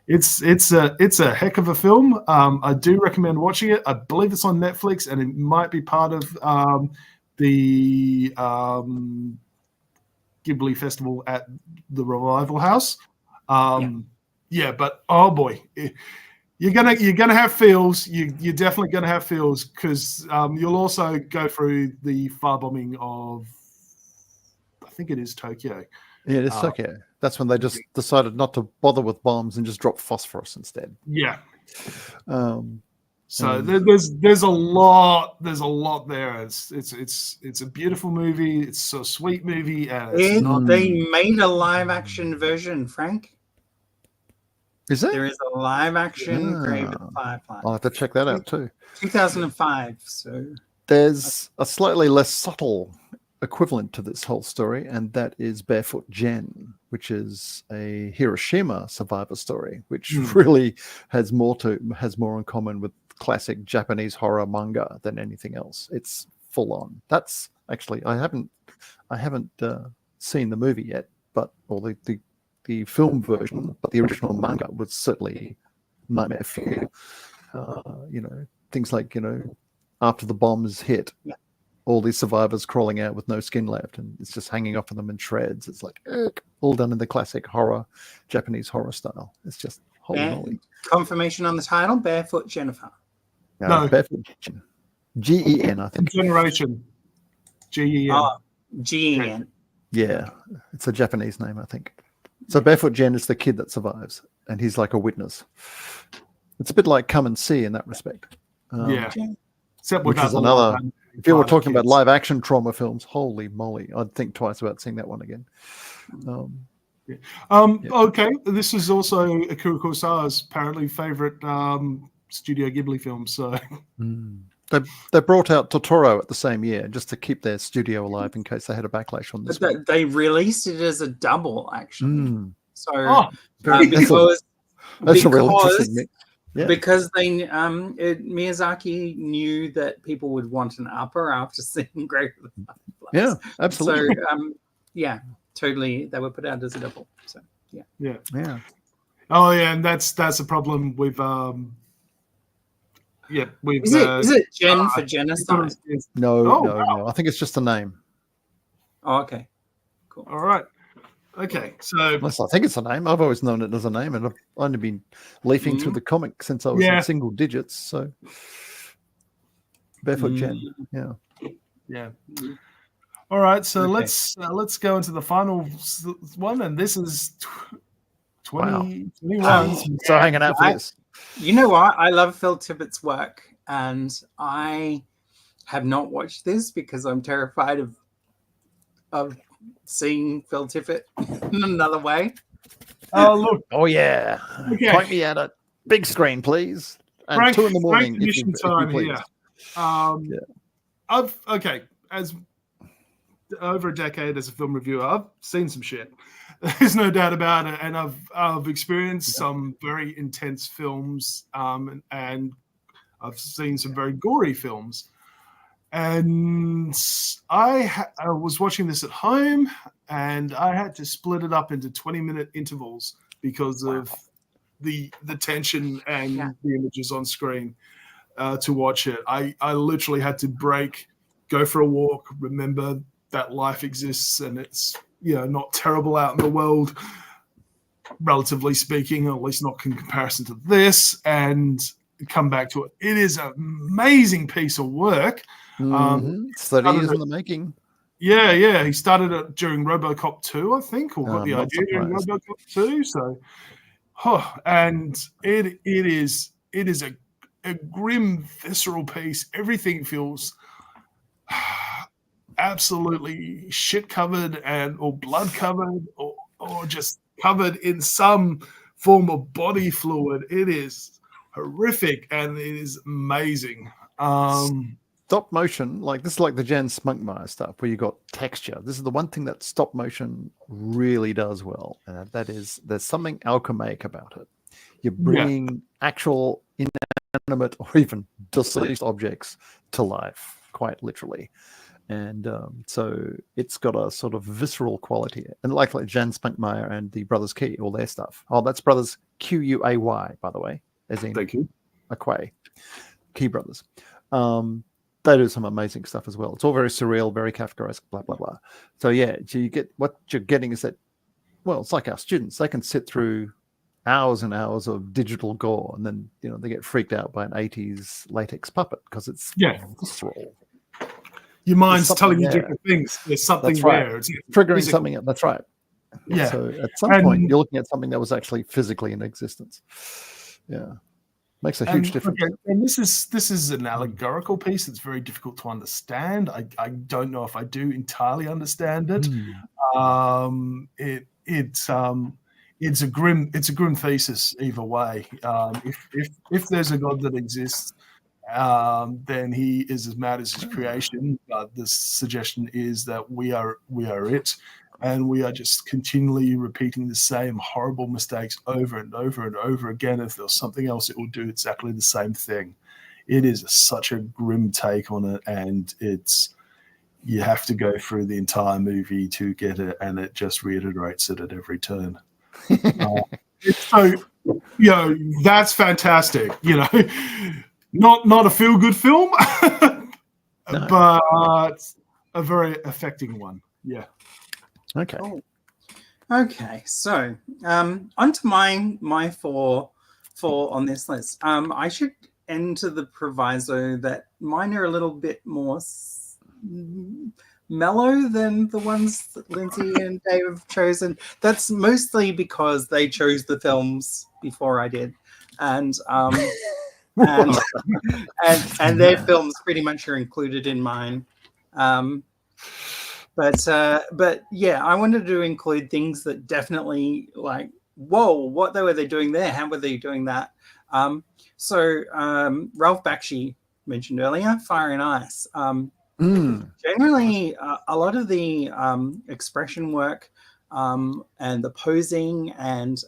it's a heck of a film. I do recommend watching it. I believe it's on Netflix, and it might be part of the Ghibli Festival at the Revival House. But oh boy, you're gonna have feels. You're definitely gonna have feels, because you'll also go through the firebombing of, I think it is Tokyo. Yeah, it's Tokyo. That's when they just decided not to bother with bombs and just drop phosphorus instead. Yeah. So there's a lot there. It's a beautiful movie. It's a sweet movie, and They made a live action version, Frank. Is it? There is a live action Grave of the Fireflies. I'll have to check that out too. 2005. So there's a slightly less subtle equivalent to this whole story, and that is Barefoot Jen, which is a Hiroshima survivor story, which really has more in common with classic Japanese horror manga than anything else. It's full on. That's actually I haven't seen the movie yet, but the film version, but the original manga was certainly nightmare fuel. Things like after the bombs hit. Yeah. All these survivors crawling out with no skin left, and it's just hanging off of them in shreds. It's like all done in the classic Japanese horror style. It's just holy moly. Confirmation on the title: Barefoot Jennifer. No, Barefoot Gen, I think. Generation. Gen. Oh, Gen. Yeah, it's a Japanese name, I think. So Barefoot Jen is the kid that survives, and he's like a witness. It's a bit like Come and See in that respect. Except which is another. If you were talking about live action trauma films, holy moly, I'd think twice about seeing that one again. Okay, this is also Akira Kurosawa's apparently favorite Studio Ghibli film. So they brought out Totoro at the same year just to keep their studio alive in case they had a backlash on this. But they released it as a double, actually. So that's a real interesting mix. Yeah. Because Miyazaki knew that people would want an upper after seeing Grave of the Fireflies. Yeah, absolutely. So totally, they were put out as a double. So yeah. Oh yeah, and that's a problem with Is it Gen for genocide? No. I think it's just a name. Oh, okay, cool. All right. Okay, so I think it's a name. I've always known it as a name, and I've only been leafing through the comic since I was in single digits. So, Barefoot Jen, yeah. All right, so let's go into the final one, and this is 2021. So hanging out for this. You know what? I love Phil Tippett's work, and I have not watched this because I'm terrified of seeing Phil Tippett in another way. Oh look! Oh yeah! Okay. Point me at a big screen, please. And Frank, 2 a.m. Mission time here. As over a decade as a film reviewer, I've seen some shit. There's no doubt about it, and I've experienced some very intense films, and I've seen some very gory films. And I was watching this at home, and I had to split it up into 20-minute intervals because of the tension and the images on screen to watch it. I literally had to break, go for a walk, remember that life exists and it's not terrible out in the world, relatively speaking, or at least not in comparison to this, and come back to it. It is an amazing piece of work. 30 years in the making. Yeah. He started it during RoboCop 2, I think, or got the idea during RoboCop 2. So, and it is a grim, visceral piece. Everything feels absolutely shit covered or blood covered or just covered in some form of body fluid. It is horrific and it is amazing. Stop motion, like this is like the Jan Spunkmeyer stuff where you got texture. This is the one thing that stop motion really does well, and that is there's something alchemaic about it. You're bringing actual inanimate or even deceased objects to life, quite literally. And so it's got a sort of visceral quality. And like Jan Spunkmeyer and the Brothers Key, all their stuff. Oh, that's Brothers Quay, by the way, as in Thank you. Aquay, Key Brothers. They do some amazing stuff as well. It's all very surreal, very Kafkaesque, blah, blah, blah. So yeah, you get what you're getting is that, well, it's like our students. They can sit through hours and hours of digital gore, and then they get freaked out by an 80s latex puppet because it's visceral. Your mind's telling you different things. There's something there. It's triggering physical. Something. That's right. Yeah. So at some point, you're looking at something that was actually physically in existence. Yeah. Makes a huge difference. Okay, and this is an allegorical piece that's very difficult to understand. I don't know if I do entirely understand it. It's a grim thesis either way. If there's a God that exists, then he is as mad as his creation. But the suggestion is that we are it, and we are just continually repeating the same horrible mistakes over and over and over again. If there's something else, it will do exactly the same thing. It is such a grim take on it, and you have to go through the entire movie to get it, and it just reiterates it at every turn. So, that's fantastic. Not a feel-good film, but a very affecting one. Yeah. Okay. Cool. Okay, so onto my four on this list. I should enter the proviso that mine are a little bit more mellow than the ones that Lindsay and Dave have chosen. That's mostly because they chose the films before I did, and their films pretty much are included in mine. But yeah, I wanted to include things that definitely like, whoa, what were they doing there? How were they doing that? So Ralph Bakshi mentioned earlier, Fire and Ice. Generally, a lot of the expression work and the posing, and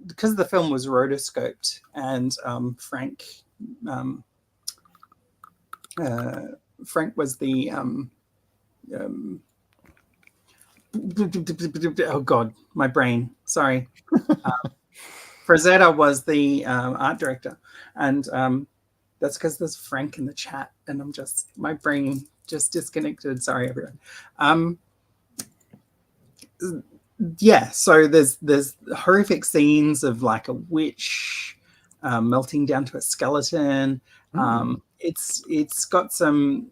because the film was rotoscoped, and Frank was the oh god, my brain. Sorry. Frazetta was the art director, and that's because there's Frank in the chat, and my brain just disconnected. Sorry, everyone. Yeah, so there's horrific scenes of like a witch melting down to a skeleton. It's got some,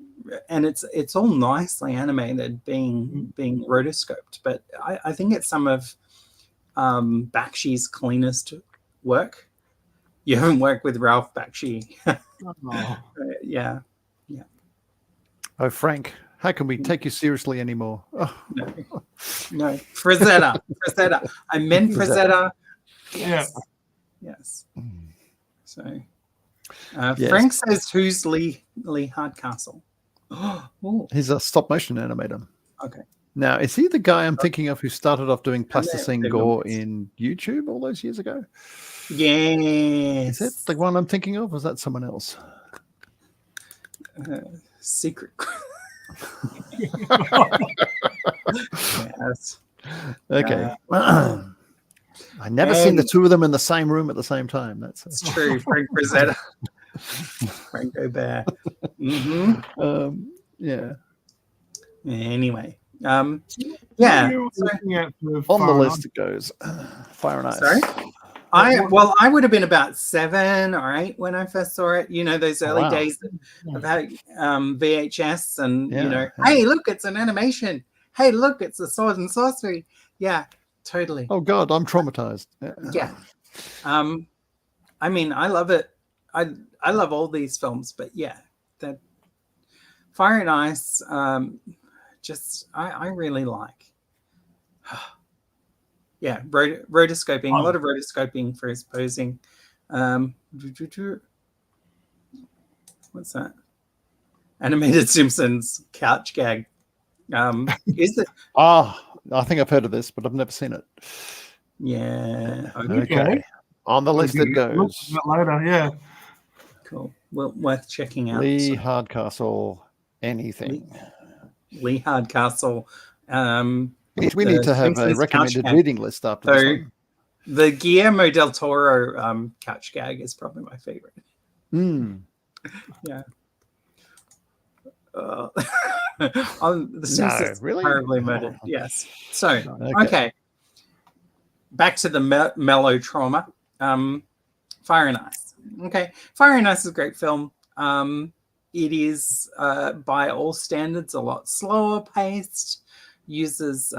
and it's all nicely animated, being rotoscoped. But I think it's some of Bakshi's cleanest work. You haven't worked with Ralph Bakshi. Yeah. Oh, Frank, how can we take you seriously anymore? Oh. No. Frazetta. I meant Frazetta. Yes. So, Yes. Frank says, "Who's Lee Hardcastle?" Oh, He's a stop motion animator. okay. Now, is he the guy I'm thinking of who started off doing plasticine gore in YouTube all those years ago? Yes. Is that the one I'm thinking of, or is that someone else? Secret. Yes. Okay. I never seen the two of them in the same room at the same time. That's true. Frank Frazetta. Frank Gobert. Yeah. Anyway. Yeah. On the list it goes. Fire and Ice. Sorry? I would have been about 7 or 8 when I first saw it. Those early days of VHS, and hey, look, it's an animation. Hey, look, it's a sword and sorcery. Yeah, totally. Oh God, I'm traumatized. Yeah. I mean, I love it. I love all these films, but yeah, that Fire and Ice, I really like. Yeah, rotoscoping, a lot of rotoscoping for his posing. What's that? Animated Simpsons couch gag. Is it? I think I've heard of this, but I've never seen it. Yeah. Okay. On the list it goes. Later, yeah. Cool. Well, worth checking out. Lee Hardcastle, anything. Lee Hardcastle. We need to have a recommended reading list after this one. The Guillermo del Toro couch gag is probably my favorite. Yeah. The Simpsons really? Horribly Murdered. Yes. So, okay. Back to the mellow trauma. Fire and Ice. Okay. Fire and Ice is a great film. It is, by all standards, a lot slower paced. Uses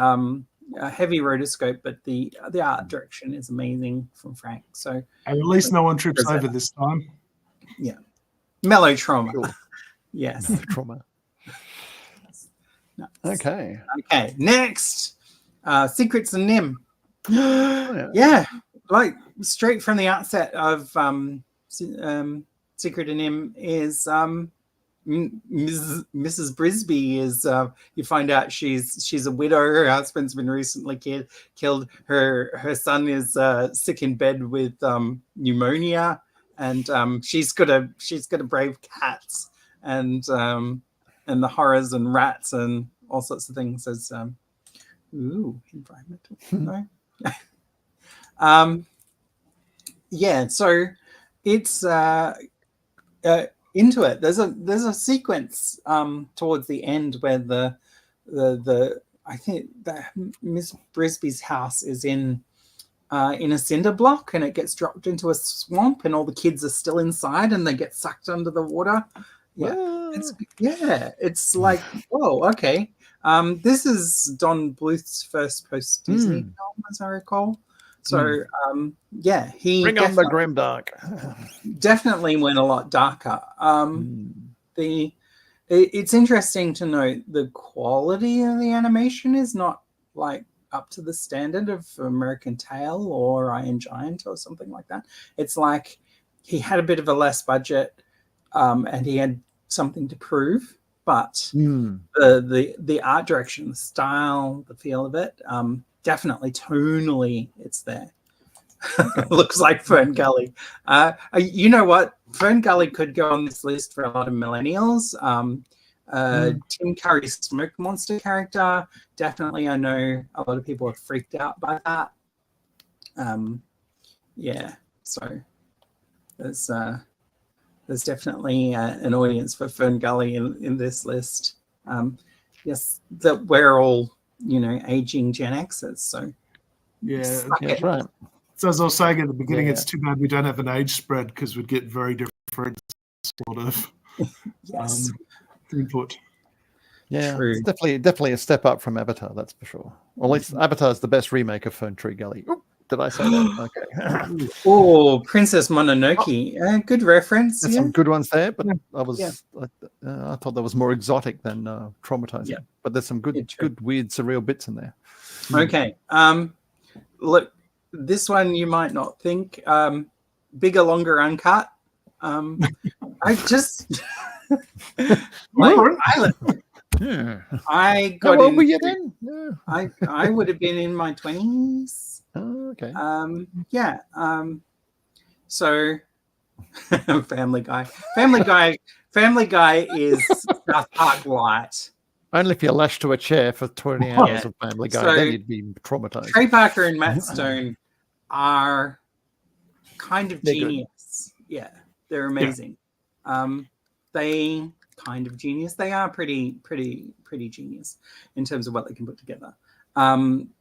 heavy rotoscope, but the art direction is amazing from Frank. So, and at least no one trips over this time. Yeah, mellow trauma. Cool. Yes, Trauma. Nice. Okay. Okay, next, Secrets and Nim. Oh, Yeah, like straight from the outset of Secret and Nim is Mrs. Brisby is you find out she's a widow. Her husband's been recently killed. Her son is sick in bed with pneumonia, and she's got to brave cats and the horrors and rats and all sorts of things as environmental. No. Yeah, so it's into it. There's a sequence towards the end where the I think that Miss Brisby's house is in a cinder block, and it gets dropped into a swamp, and all the kids are still inside, and they get sucked under the water. Yeah, it's like, whoa, okay. This is Don Bluth's first post Disney film, as I recall. So yeah, he bring on the grimdark. Definitely went a lot darker. It's interesting to note the quality of the animation is not like up to the standard of American Tail or Iron Giant or something like that. It's like he had a bit of a less budget, and he had something to prove, but the art direction, the style, the feel of it, definitely tonally it's there. Looks like Fern Gully. You know what? Fern Gully could go on this list for a lot of millennials. Tim Curry's Smoke Monster character, definitely, I know a lot of people are freaked out by that. Yeah, so there's definitely an audience for Fern Gully in this list. Yes, that we're all, aging Gen Xers, so yeah, that's right. So as I was saying at the beginning, it's too bad we don't have an age spread, because we'd get very different sort of input. Yeah, True. it's definitely a step up from Avatar, that's for sure. Or at least Avatar's the best remake of Fern Tree Gully. Ooh, did I say that? Okay. Oh, Princess Mononoke. Good reference. There's some good ones there, but I thought that was more exotic than traumatizing. Yeah. But there's some good, weird, surreal bits in there. Okay. Look, this one you might not think. Bigger, longer, uncut. I just I got. How old were you then? Yeah. I would have been in my 20s. Oh, okay. Yeah. So Family Guy. Family Guy is South Park light. Only if you're lashed to a chair for 20 hours of Family Guy, so, then you'd be traumatized. Trey Parker and Matt Stone are kind of genius. Yeah, they're amazing. Yeah. They kind of genius. They are pretty genius in terms of what they can put together. Blame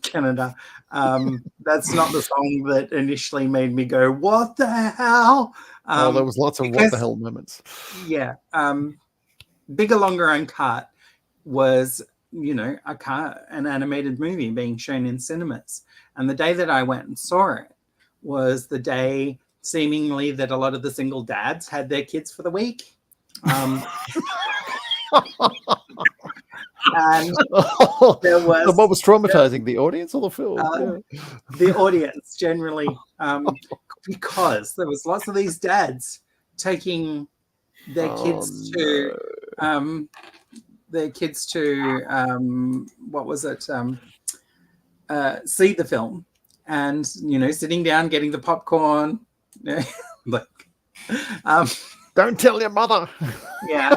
Canada. That's not the song that initially made me go, "What the hell?" There was lots of what the hell moments. Yeah. Bigger, Longer, Uncut was, an animated movie being shown in cinemas. And the day that I went and saw it was the day, seemingly, that a lot of the single dads had their kids for the week. And there was... So what was traumatizing, the audience or the film? The audience, generally, because there was lots of these dads taking their kids to... what was it? See the film, and sitting down, getting the popcorn. Don't tell your mother. Yeah.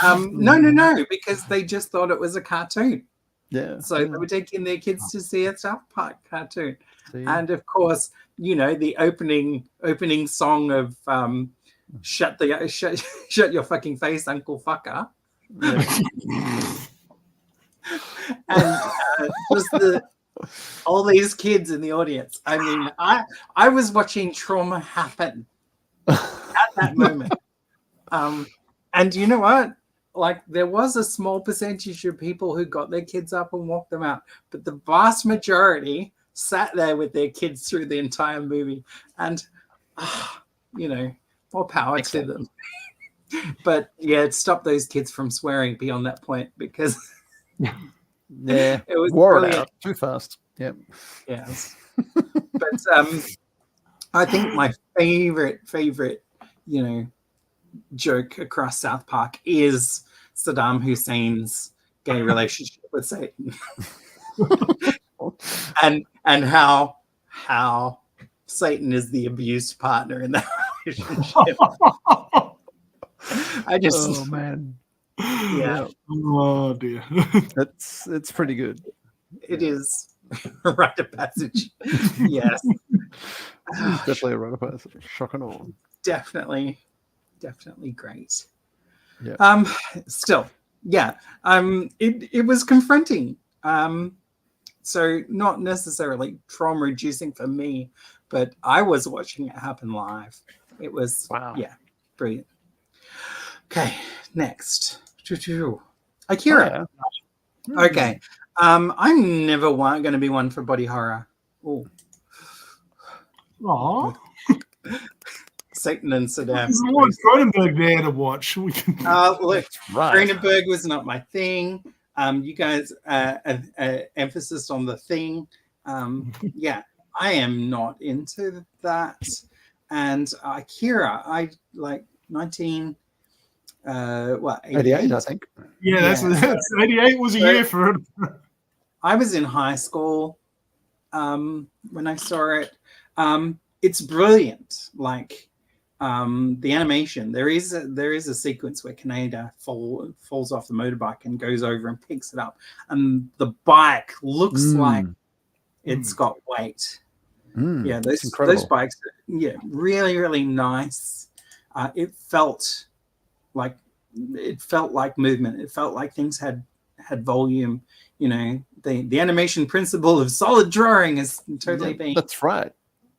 No, because they just thought it was a cartoon. Yeah. So they were taking their kids to see a South Park cartoon, and of course, the opening song of shut your fucking face, Uncle Fucker. Yeah. And just all these kids in the audience. I mean, I was watching trauma happen at that moment. And you know what? like there was a small percentage of people who got their kids up and walked them out, but the vast majority sat there with their kids through the entire movie, and you know, more power to them. But yeah, it stopped those kids from swearing beyond that point, because yeah, it was wore it brilliant. out too fast. Yep. Yes. But I think my favorite, you know, joke across South Park is Saddam Hussein's gay relationship with Satan. and how Satan is the abused partner in that relationship. I just Oh man. Yeah. Oh dear. It's pretty good. It is a rite of passage. Yes. Definitely a rite of passage. Shock and awe. Definitely great. Yeah. Still, yeah. It was confronting. So not necessarily trauma reducing for me, but I was watching it happen live. It was brilliant. Okay, next. Akira. Oh, yeah. Okay. I'm never going to be one for body horror. Oh. Aww. Satan and Saddam. There's more Cronenberg there to watch. We can... Look, right. Cronenberg was not my thing. You guys emphasis on the thing. Yeah, I am not into that. And Akira, I like 88, I think. Yeah, that's 88 was a year for it. I was in high school when I saw it. It's brilliant. Like the animation, there is a sequence where Kaneda falls off the motorbike and goes over and picks it up, and the bike looks like it's got weight. Yeah, those bikes, really, really nice. It felt like movement. It felt like things had volume. You know, the animation principle of solid drawing is totally being. That's right.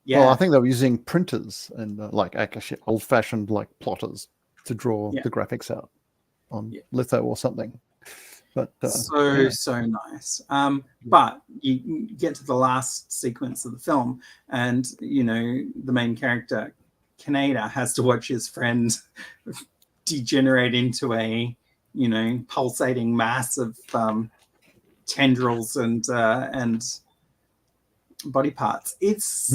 Yeah. Well, I think they were using printers and like actually old-fashioned like plotters to draw the graphics out on litho or something. But so nice. But you get to the last sequence of the film, and you know the main character Kaneda has to watch his friend degenerate into a pulsating mass of tendrils and body parts. It's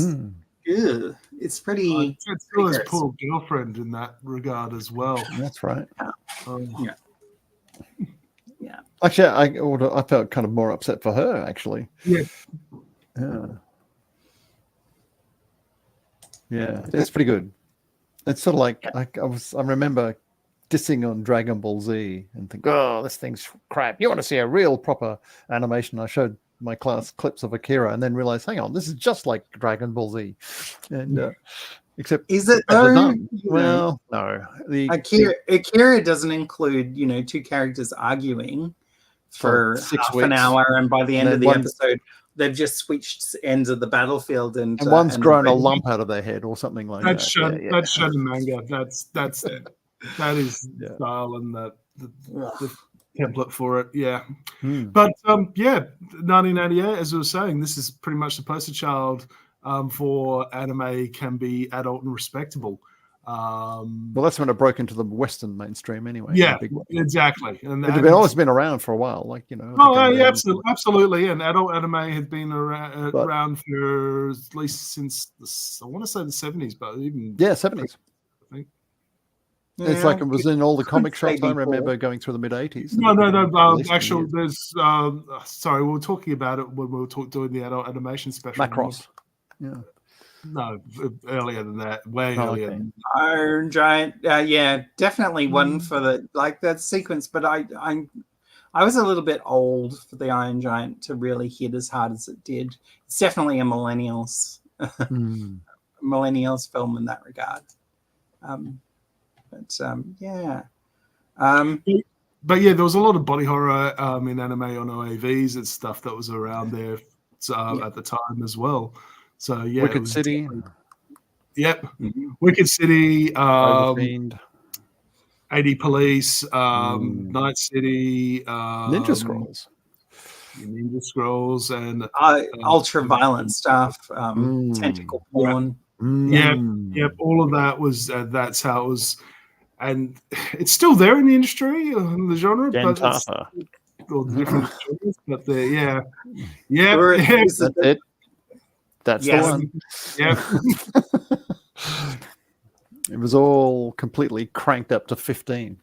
it's pretty. It's still his poor girlfriend in that regard as well. That's right. Yeah. Actually, I felt kind of more upset for her. Actually. Yeah. Yeah, it's pretty good. It's sort of like I remember dissing on Dragon Ball Z and think, oh, this thing's crap. You want to see a real proper animation? I showed my class clips of Akira and then realized, hang on, this is just like Dragon Ball Z. And except is it though? Well, no. Akira doesn't include, two characters arguing for half an hour, and by the end of the episode, they've just switched ends of the battlefield, and one's grown a lump out of their head or something like that. That's shonen manga. That's it. That is style and the template for it. Yeah. But 1988, as I was saying, this is pretty much the poster child for anime can be adult and respectable. Well, that's when it broke into the Western mainstream anyway. Yeah, exactly. And it had always been around for a while, like, Oh, yeah, absolutely. And adult anime had been around for at least since, I want to say the 70s, but even... Yeah, 70s. I think. It's like it was in all the comic shops. I remember going through the mid-80s. No. Actually, there's... sorry, we were talking about it when we were doing the adult animation special. Macross. Yeah. No, earlier than that. Way earlier. Okay. Iron Giant. Yeah, definitely one for that sequence. But I was a little bit old for the Iron Giant to really hit as hard as it did. It's definitely a millennials film in that regard. But yeah, there was a lot of body horror in anime on OAVs and stuff that was around there at the time as well. So yeah, Wicked City. Yep, Wicked City. AD Police, Night City, Ninja Scrolls. Ninja Scrolls, and ultra violent stuff, tentacle porn. Yep, all of that was that's how it was, and it's still there in the industry, in the genre, but it's all the different genres. But yeah, That's it. That's the one. Yeah. It was all completely cranked up to 15.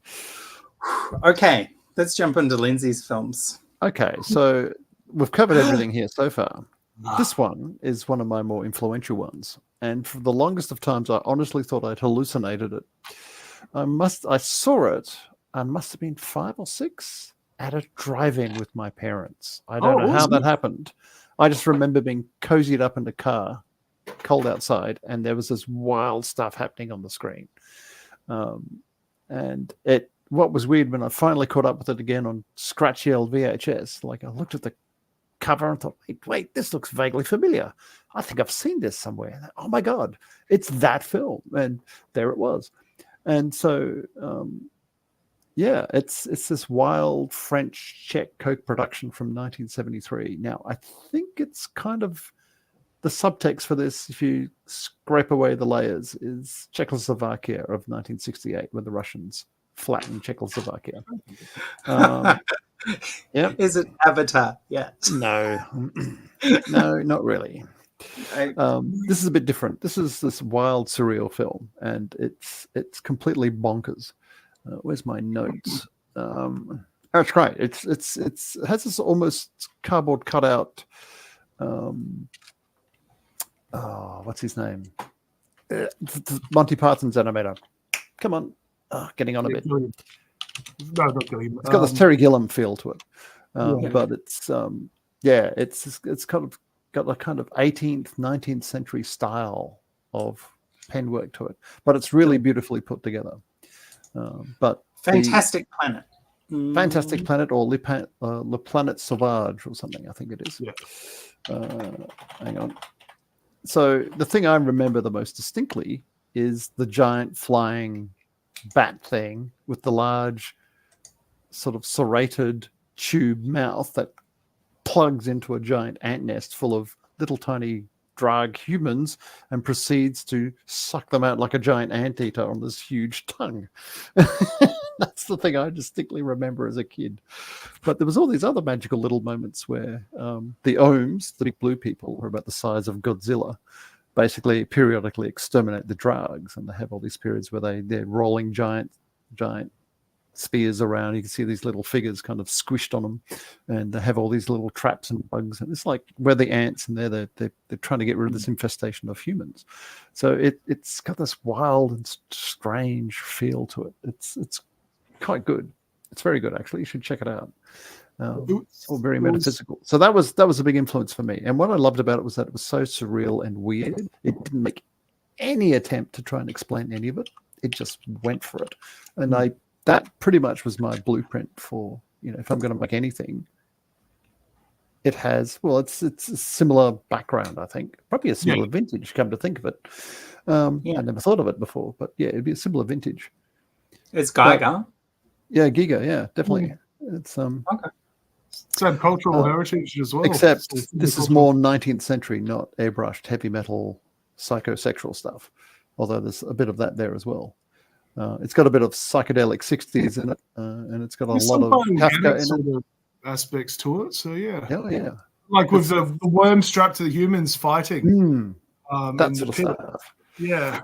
Okay, let's jump into Lindsay's films. Okay, so we've covered everything here so far. This one is one of my more influential ones. And for the longest of times, I honestly thought I'd hallucinated it. I saw it, I must have been 5 or 6 at a drive-in with my parents. I don't know how that happened. I just remember being cozied up in the car, cold outside, and there was this wild stuff happening on the screen. And what was weird when I finally caught up with it again on scratchy old VHS, like I looked at the cover and thought, wait, this looks vaguely familiar. I think I've seen this somewhere. Oh my God, it's that film. And there it was. And so, it's this wild French-Czech Coke production from 1973. Now, I think it's kind of the subtext for this, if you scrape away the layers, is Czechoslovakia of 1968, when the Russians flattened Czechoslovakia. Is it Avatar? Yeah. No, not really. This is a bit different. This is this wild, surreal film, and it's completely bonkers. Where's my notes? That's great. It has this almost cardboard cutout. What's his name? Monty Python's animator. Come on, getting on a bit. No, not Gilliam. It's got this Terry Gilliam feel to it, but it's kind of got a kind of 18th, 19th century style of pen work to it, but it's really beautifully put together. But Fantastic Planet. Fantastic Planet, or Le Planète Sauvage, or something, I think it is. Hang on. So the thing I remember the most distinctly is the giant flying bat thing with the large sort of serrated tube mouth that plugs into a giant ant nest full of little tiny drag humans and proceeds to suck them out like a giant anteater on this huge tongue. That's the thing I distinctly remember as a kid. But there was all these other magical little moments where the Ohms, the big blue people, who are about the size of Godzilla, basically periodically exterminate the drugs, and they have all these periods where they're rolling giant spears around. You can see these little figures kind of squished on them, and they have all these little traps and bugs, and it's like we're the ants, and they're trying to get rid of this infestation of humans. So it's got this wild and strange feel to it. It's quite good. It's very good, actually. You should check it out. It's all very metaphysical. So that was a big influence for me. And what I loved about it was that it was so surreal and weird. It didn't make any attempt to try and explain any of it. It just went for it. And that pretty much was my blueprint for, if I'm going to make anything. It has, it's a similar background, I think. Probably a similar vintage, come to think of it. I never thought of it before, but it'd be a similar vintage. It's Geiger. Giga, definitely. It's okay. Some cultural heritage as well. Except this is more 19th century, not airbrushed heavy metal psychosexual stuff. Although there's a bit of that there as well. It's got a bit of psychedelic 60s in it, and it's got a lot of Kafka in it. Aspects to it. So yeah. Like with the worm strapped to the humans fighting. That sort of stuff. Yeah.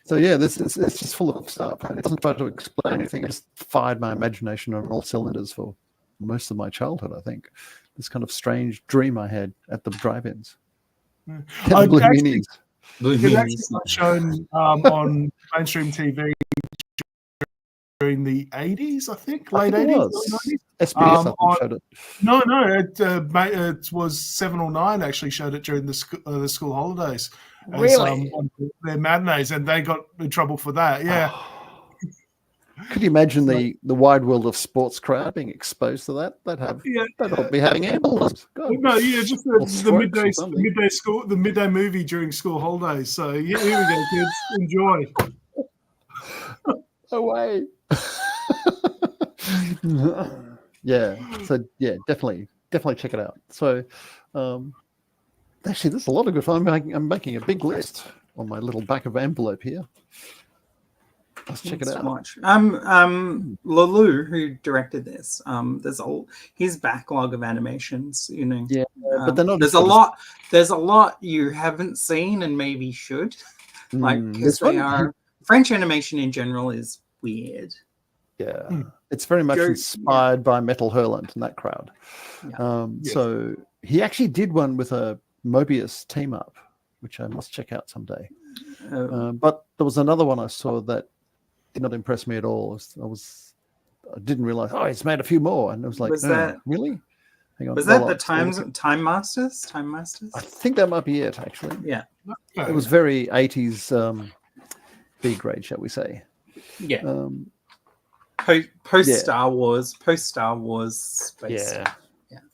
This it's just full of stuff. It doesn't try to explain anything. It just fired my imagination on all cylinders for most of my childhood, I think. This kind of strange dream I had at the drive-ins. Blue Meanies. It actually got shown on mainstream TV during the 80s, I think, late 80s. SBS showed it. No, it was 7 or 9 actually showed it during the school holidays. Really? Their matinees, and they got in trouble for that. Yeah. Could you imagine the wide world of sports crowd being exposed to that? They'd all be having ambulances. No, just the midday movie during school holidays. So here we go, kids. Enjoy. No way. Yeah. So yeah, definitely check it out. So actually, there's a lot of good fun. I'm making a big list on my little back of envelope here. Let's check it out. Lulu, who directed this, his backlog of animations, Yeah, but they're not. There's a lot you haven't seen and maybe should, because French animation in general is weird. Yeah, it's very much inspired by Metal Hurlant and that crowd. Yeah. So he actually did one with a Mobius team up, which I must check out someday. But there was another one I saw that did not impress me at all. I didn't realize. Oh, he's made a few more, and I was like, really? Hang on. Was that the Time Masters? Time Masters? I think that might be it, actually. Yeah, it was very 80s B grade, shall we say? Yeah. Post Star Wars space. Yeah.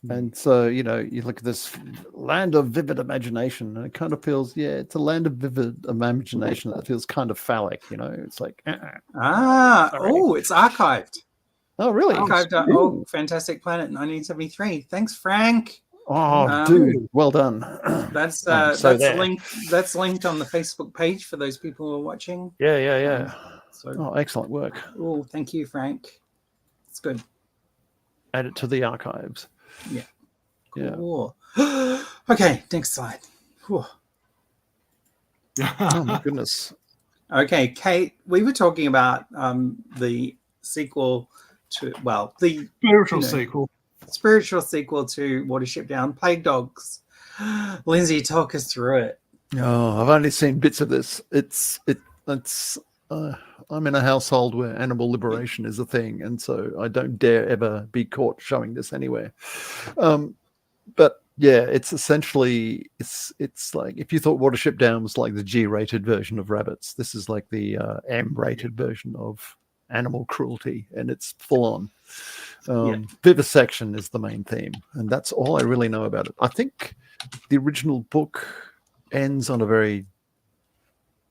And so, you look at this land of vivid imagination, and it kind of feels, it's a land of vivid imagination that feels kind of phallic, It's like, it's archived. Oh, really? Archived. Fantastic Planet, 1973. Thanks, Frank. Oh, dude, well done. That's linked on the Facebook page for those people who are watching. Yeah. Excellent work. Oh, thank you, Frank. It's good. Add it to the archives. Yeah. Cool. Yeah. Okay, next slide. Oh my goodness. Okay, Kate, we were talking about the sequel to the spiritual sequel to Watership Down, Plague Dogs. Lindsay, talk us through it. Oh, I've only seen bits of this. I'm in a household where animal liberation is a thing, and so I don't dare ever be caught showing this anywhere. But yeah, it's essentially it's like if you thought Watership Down was like the G-rated version of rabbits, this is like the M-rated version of animal cruelty, and it's full on. Vivisection is the main theme, and that's all I really know about it. I think the original book ends on a very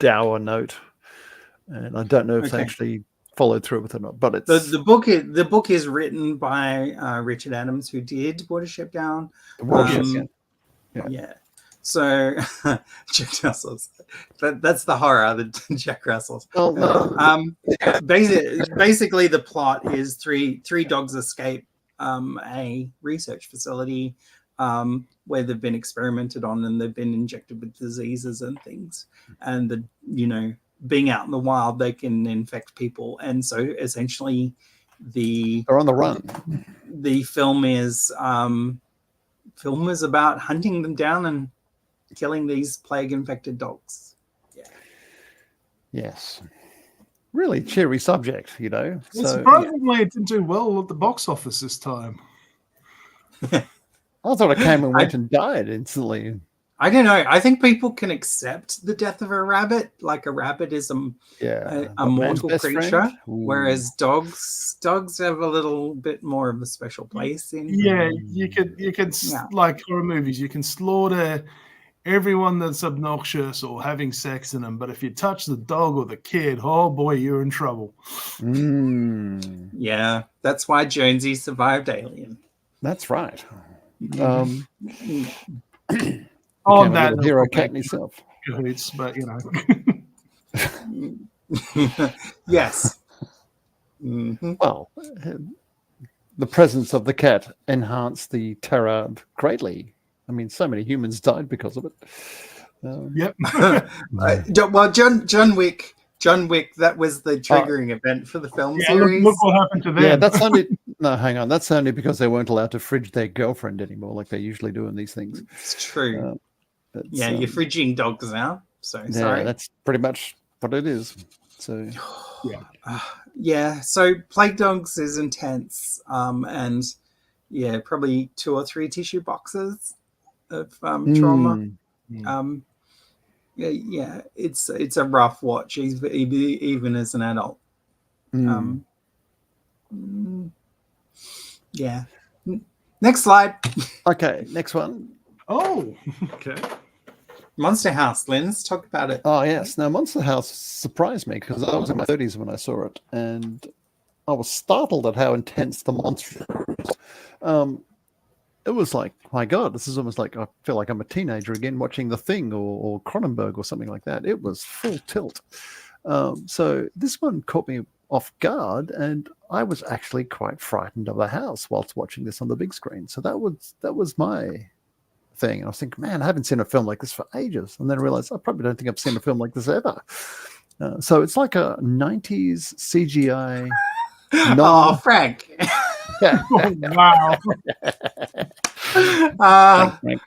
dour note. And I don't know if they actually followed through with it or not, but it's the book is written by Richard Adams, who did Watership Down. Yeah. So Jack Russell's that's the horror, the Jack Russell's. Oh no. Basically, the plot is three dogs escape a research facility where they've been experimented on and they've been injected with diseases and things, and being out in the wild, they can infect people, and so essentially, they're on the run. The film is about hunting them down and killing these plague-infected dogs. Yeah. Yes. Really cheery subject, Well, surprisingly, it didn't do well at the box office this time. I thought it came and went and died instantly. I don't know. I think people can accept the death of a rabbit. Like a rabbit is a mortal creature, whereas dogs have a little bit more of a special place in. Yeah, you can like horror movies. You can slaughter everyone that's obnoxious or having sex in them, but if you touch the dog or the kid, oh boy, you're in trouble. Yeah, that's why Jonesy survived Alien. That's right. On that hero cat himself. But yes. Well, the presence of the cat enhanced the terror greatly. I mean, so many humans died because of it. Yep. Well, John Wick, that was the triggering event for the film series. Look what happened to them. Yeah, that's only hang on. That's only because they weren't allowed to fridge their girlfriend anymore, like they usually do in these things. It's true. You're fridging dogs now. So sorry. That's pretty much what it is. So So Plague Dogs is intense, and probably 2 or 3 tissue boxes of trauma. It's a rough watch, even as an adult. Next slide. Okay, next one. Oh, okay. Monster House, Linz, talk about it. Oh, yes. Now, Monster House surprised me because I was in my 30s when I saw it. And I was startled at how intense the monster was. It was like, my God, this is almost like I feel like I'm a teenager again watching The Thing or Cronenberg or something like that. It was full tilt. So this one caught me off guard, and I was actually quite frightened of the house whilst watching this on the big screen. So that was my thing. And I was thinking, man, I haven't seen a film like this for ages. And then I realized I probably don't think I've seen a film like this ever. So it's like a 90s CGI. Oh, Frank. Oh, wow. Thanks, Frank.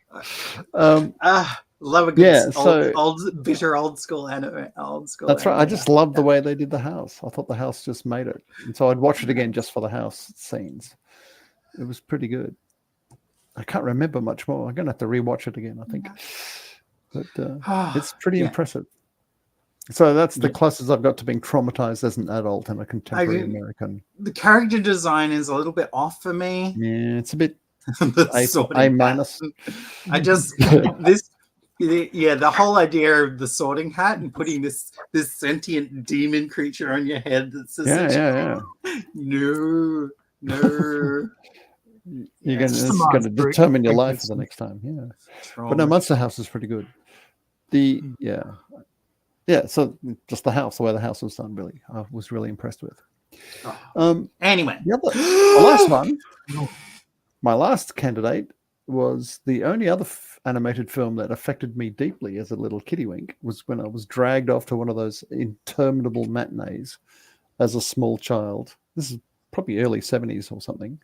Love a good Yeah, so- old school anime. Old school. That's right. I anime. just loved the way they did the house. I thought the house just made it. And so I'd watch it again just for the house scenes. It was pretty good. I can't remember much more. I'm going to have to rewatch it again, I think. But it's pretty impressive. So that's the closest I've got to being traumatized as an adult in a contemporary American. The character design is a little bit off for me. Yeah, it's a bit The A minus. I just the whole idea of the sorting hat and putting this sentient demon creature on your head that's Yeah. no. You're just a going to monster. determine your life for the next time. Yeah. But no, Monster House is pretty good. So just the house, the way the house was done, really, I was really impressed with. Anyway, the last one, my last candidate was the only other animated film that affected me deeply as a little kiddywink was when I was dragged off to one of those interminable matinees as a small child. This is probably early 70s or something.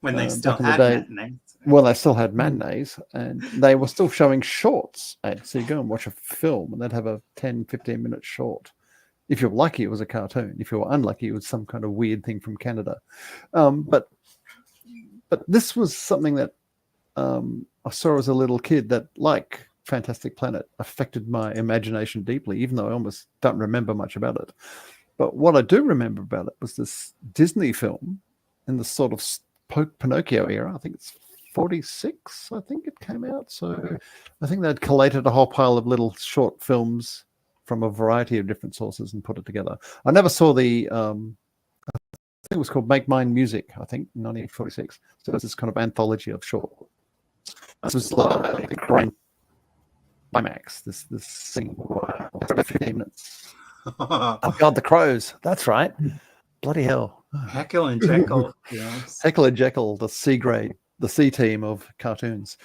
when they still back in the had day. matinees. Well, they still had matinees, and they were still showing shorts. So you go and watch a film, and they'd have a 10, 15-minute short. If you're lucky, it was a cartoon. If you were unlucky, it was some kind of weird thing from Canada. But this was something that I saw as a little kid that, like Fantastic Planet, affected my imagination deeply, even though I almost don't remember much about it. But what I do remember about it was this Disney film in the sort of Pinocchio era. I think it's 46, I think it came out. So I think they'd collated a whole pile of little short films from a variety of different sources and put it together. I never saw the, I think it was called Make Mine Music, I think, in 1946. So it's this kind of anthology of short. This was like the great climax, this thing, 15 minutes. Oh, God, the Crows. That's right. Bloody hell. Heckle and Jekyll. Yes. Heckle and Jekyll, the C team of cartoons.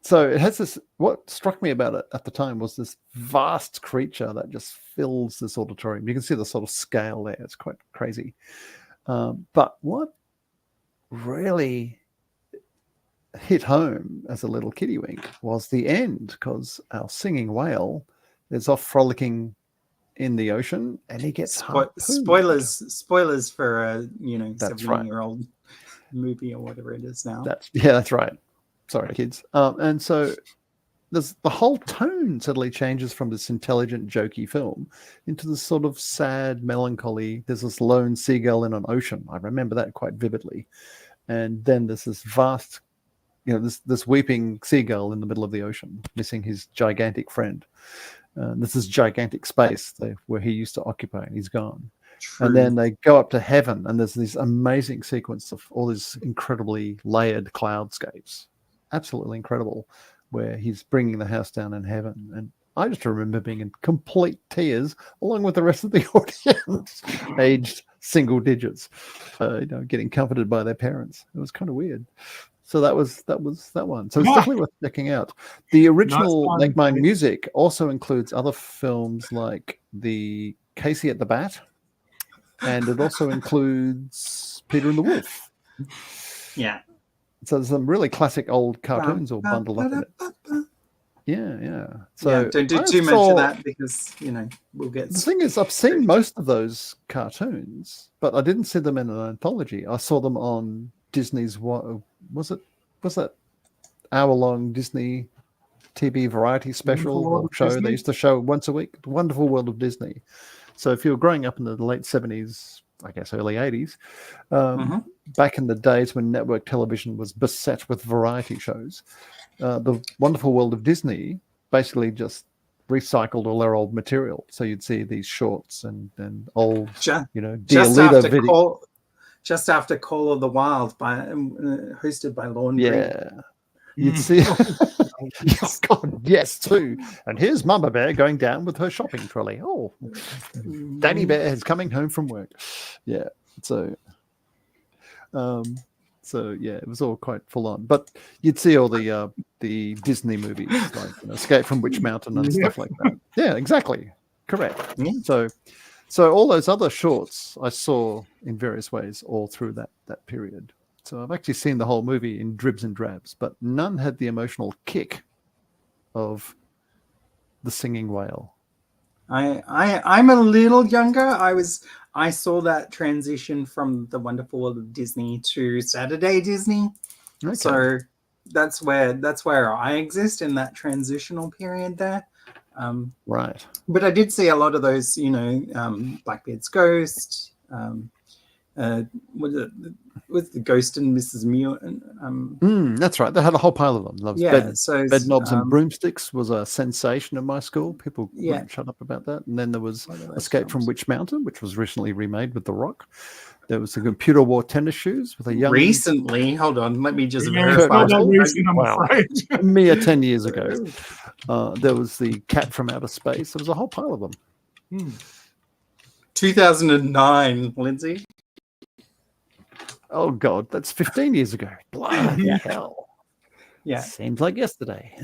So it has this, what struck me about it at the time was this vast creature that just fills this auditorium. You can see the sort of scale there. It's quite crazy. But what really hit home as a little kiddywink was the end, because our singing whale is off frolicking in the ocean and he gets spoilers for a 17-year-old movie or whatever it is now. That's right. Sorry, kids. And so the whole tone suddenly changes from this intelligent, jokey film into this sort of sad, melancholy. There's this lone seagull in an ocean. I remember that quite vividly. And then there's this vast, this weeping seagull in the middle of the ocean, missing his gigantic friend. This is gigantic space where he used to occupy, and he's gone. True. And then they go up to heaven, and there's this amazing sequence of all these incredibly layered cloudscapes. Absolutely incredible, where he's bringing the house down in heaven. And I just remember being in complete tears, along with the rest of the audience, aged single digits, getting comforted by their parents. It was kind of weird. So that was that one. So it's definitely worth checking out. The original Make Mine Music also includes other films like the Casey at the Bat, and it also includes Peter and the Wolf. Yeah. So there's some really classic old cartoons all bundled up in it. Yeah. So don't do too much of that because we'll get. The thing is, I've seen most of those cartoons, but I didn't see them in an anthology. I saw them on Disney's was that hour-long Disney TV variety special or show Disney? They used to show once a week, The Wonderful World of Disney. So if you were growing up in the late 70s, I guess early 80s, back in the days when network television was beset with variety shows, The Wonderful World of Disney basically just recycled all their old material. So you'd see these shorts and old, Dear just Leader after video. just after Call of the Wild hosted by Laundry. Yeah. You'd see, oh God, yes, too. And here's Mama Bear going down with her shopping trolley. Oh, Danny Bear is coming home from work. Yeah, so yeah, it was all quite full on. But you'd see all the Disney movies like Escape from Witch Mountain and stuff like that. Yeah, exactly, correct. Yeah. So all those other shorts I saw in various ways all through that period. So I've actually seen the whole movie in dribs and drabs, but none had the emotional kick of the singing whale. I'm a little younger. I saw that transition from the Wonderful World of Disney to Saturday Disney. Okay. So that's where I exist in that transitional period there. Right. But I did see a lot of those, Blackbeard's Ghost. Was the Ghost and Mrs. Mew? That's right. They had a whole pile of them. Bed Knobs and Broomsticks was a sensation at my school. People wouldn't shut up about that. And then there was Escape from Witch Mountain, which was recently remade with The Rock. There was the Computer Wore Tennis Shoes with a young... Recently? Hold on. Let me just verify. Mere 10 years ago. There was the Cat from Outer Space. There was a whole pile of them. 2009, Lindsay. Oh, God, that's 15 years ago. Bloody hell. Yeah. Seems like yesterday.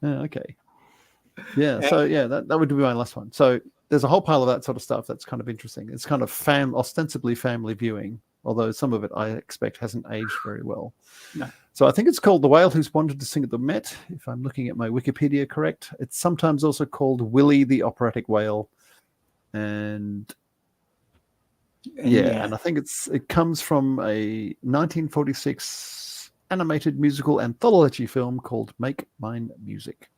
Okay. Yeah, so, that would be my last one. So there's a whole pile of that sort of stuff that's kind of interesting. It's kind of ostensibly family viewing, although some of it I expect hasn't aged very well. No. So I think it's called The Whale Who's Wanted to Sing at the Met, if I'm looking at my Wikipedia correct. It's sometimes also called Willie the Operatic Whale. And I think it comes from a 1946 animated musical anthology film called Make Mine Music.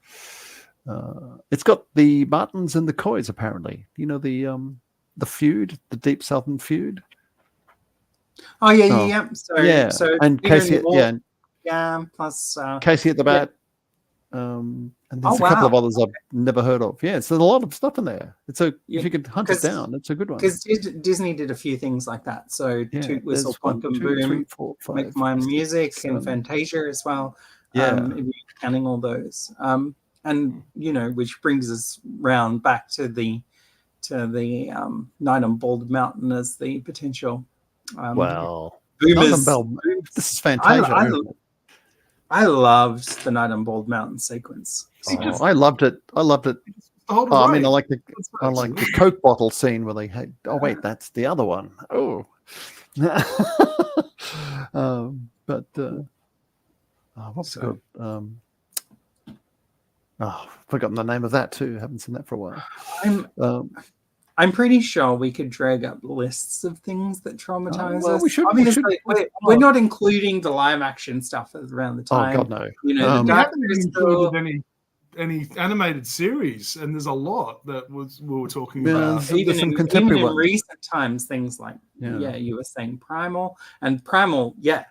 It's got the Martins and the Coys, apparently. The feud, the Deep Southern feud. Oh yeah. So and Casey, plus Casey at the Bat. And there's a couple of others I've never heard of. Yeah, so there's a lot of stuff in there. If you could hunt it down, it's a good one. Because Disney did a few things like that. So Toot Whistle Quantum Boom, Make Mine Music, and Fantasia as well. Yeah, if you're counting all those. And which brings us round back to the Night on Bald Mountain as the potential. Boomers. This is Fantasia. I loved the Night on Bald Mountain sequence. I loved it. I mean, I like the Coke bottle scene where they had. Oh wait, that's the other one. Oh, what's it called? Forgotten the name of that too. Haven't seen that for a while. I'm pretty sure we could drag up lists of things that traumatize us. We should. Obviously, we're not including the live action stuff around the time. Oh God, no. We haven't included any animated series, and there's a lot that we were talking about. Even in recent times, things like you were saying Primal, and Primal, if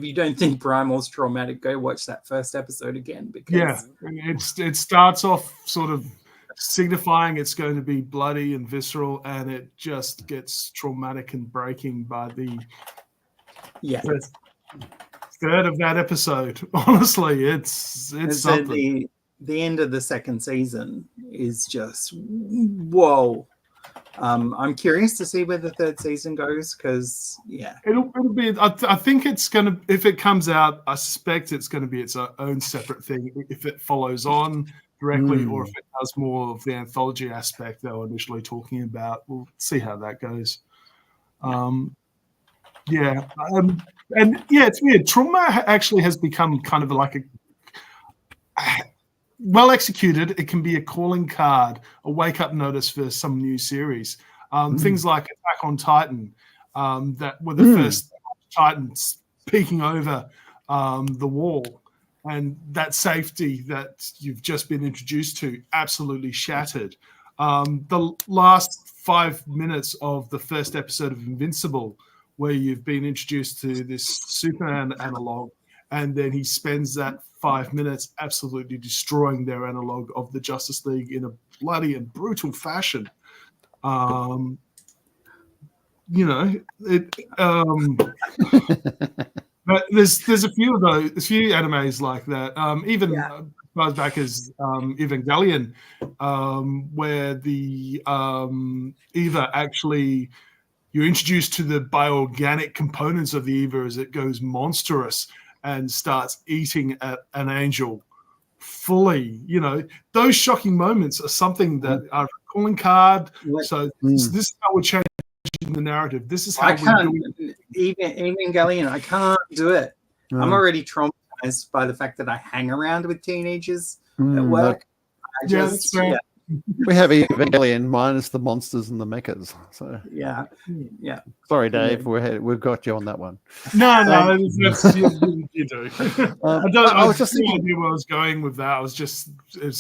you don't think Primal's traumatic, go watch that first episode again because it starts off sort of signifying it's going to be bloody and visceral, and it just gets traumatic and breaking by the third of that episode. Honestly, it's something. The end of the second season is just whoa. I'm curious to see where the third season goes because it'll be. I think it's gonna. If it comes out, I suspect it's going to be its own separate thing. If it follows on directly, or if it does more of the anthology aspect they were initially talking about, we'll see how that goes. It's weird. Trauma actually has become kind of like a well executed. It can be a calling card, a wake up notice for some new series. Things like Attack on Titan, that were the first Titans peeking over the wall. And that safety that you've just been introduced to absolutely shattered. The last 5 minutes of the first episode of Invincible, where you've been introduced to this Superman analog, and then he spends that 5 minutes absolutely destroying their analog of the Justice League in a bloody and brutal fashion. But there's a few of those, a few animes like that. Even as far back as Evangelion, where the Eva actually, you're introduced to the bioorganic components of the Eva as it goes monstrous and starts eating at an angel fully. Those shocking moments are something that are a calling card. So this is how we're changing the narrative. This is how Evangelion, I can't do it. I'm already traumatized by the fact that I hang around with teenagers at work. That's fair. We have Evangelion minus the monsters and the mechas. So yeah. Sorry, Dave. We've got you on that one. No, that's, you do. I was just thinking where I was going with that. It's